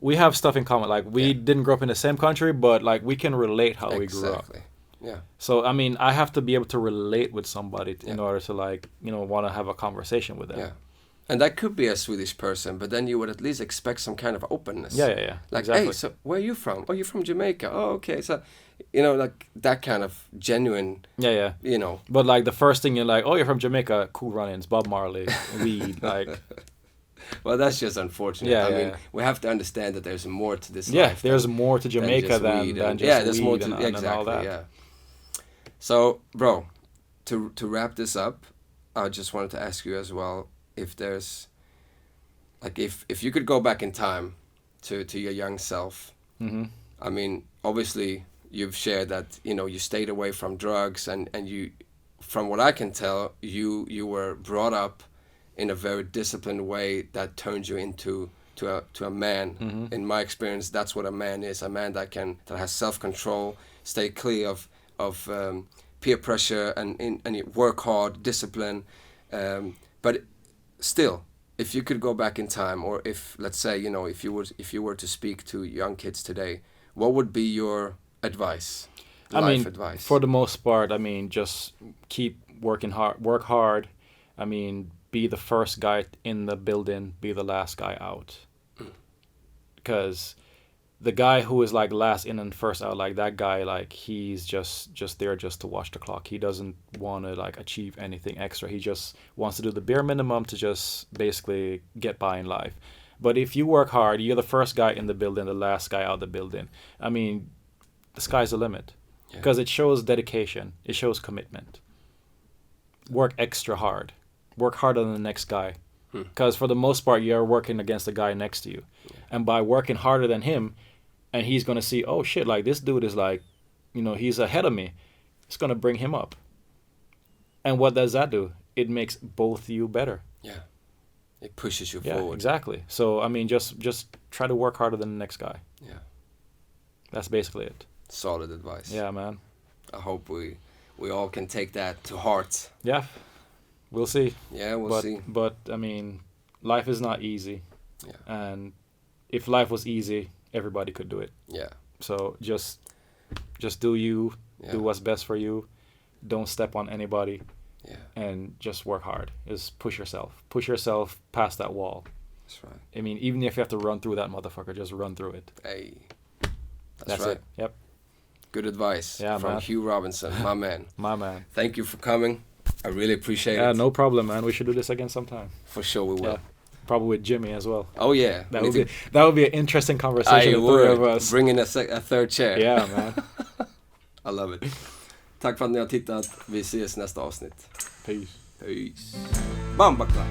we have stuff in common. Like we didn't grow up in the same country, but like we can relate how we grew up. Yeah. So I mean, I have to be able to relate with somebody in order to like, want to have a conversation with them. Yeah. And that could be a Swedish person, but then you would at least expect some kind of openness. Yeah. Like, exactly. hey, so where are you from? Oh, you're from Jamaica. Oh, okay. So, like that kind of genuine. Yeah. But like the first thing you're like, oh, you're from Jamaica. Cool run-ins, Bob Marley, weed, like. Well, that's just unfortunate. Yeah, I mean, we have to understand that there's more to this life. Yeah, there's more to Jamaica than just there's weed more to and all that. Yeah. So, bro, to wrap this up, I just wanted to ask you as well if there's, like, if you could go back in time to your young self. Mm-hmm. I mean, obviously, you've shared that you stayed away from drugs, and you, from what I can tell, you were brought up in a very disciplined way that turned you into a man. Mm-hmm. In my experience, that's what a man is. A man that has self-control, stay clear of peer pressure, and work hard, discipline. But still, if you could go back in time, or if, let's say, if you were to speak to young kids today, what would be your advice? Life advice? For the most part, I mean, just keep working hard, work hard. I mean, be the first guy in the building, be the last guy out. Because the guy who is like last in and first out, like that guy, like he's just there just to watch the clock. He doesn't want to like achieve anything extra. He just wants to do the bare minimum to just basically get by in life. But if you work hard, you're the first guy in the building, the last guy out the building. I mean, the sky's the limit. because it shows dedication. It shows commitment. Work extra hard. Work harder than the next guy. Because for the most part, you're working against the guy next to you. Yeah. And by working harder than him, and he's going to see, oh shit, like this dude is like, you know, he's ahead of me. It's going to bring him up. And what does that do? It makes both you better. Yeah. It pushes you forward. Exactly. So, I mean, just try to work harder than the next guy. Yeah. That's basically it. Solid advice. Yeah, man. I hope we all can take that to heart. Yeah. We'll see. Yeah, we'll see. But, I mean, life is not easy. Yeah. And if life was easy, everybody could do it. Yeah. So just do you. Yeah. Do what's best for you. Don't step on anybody. Yeah. And just work hard. Just push yourself. Push yourself past that wall. That's right. I mean, even if you have to run through that motherfucker, just run through it. Hey. That's right. it. Yep. Good advice from man. Hugh Robinson, my man. My man. Thank you for coming. I really appreciate it. Yeah, no problem, man. We should do this again sometime. For sure we will. Yeah. Probably with Jimmy as well. Oh yeah. That would be an interesting conversation. The three of us. Bring in a third chair. Yeah, man. I love it. Tack för att ni har tittat. Vi ses nästa avsnitt. Peace. Peace. Bamba Club.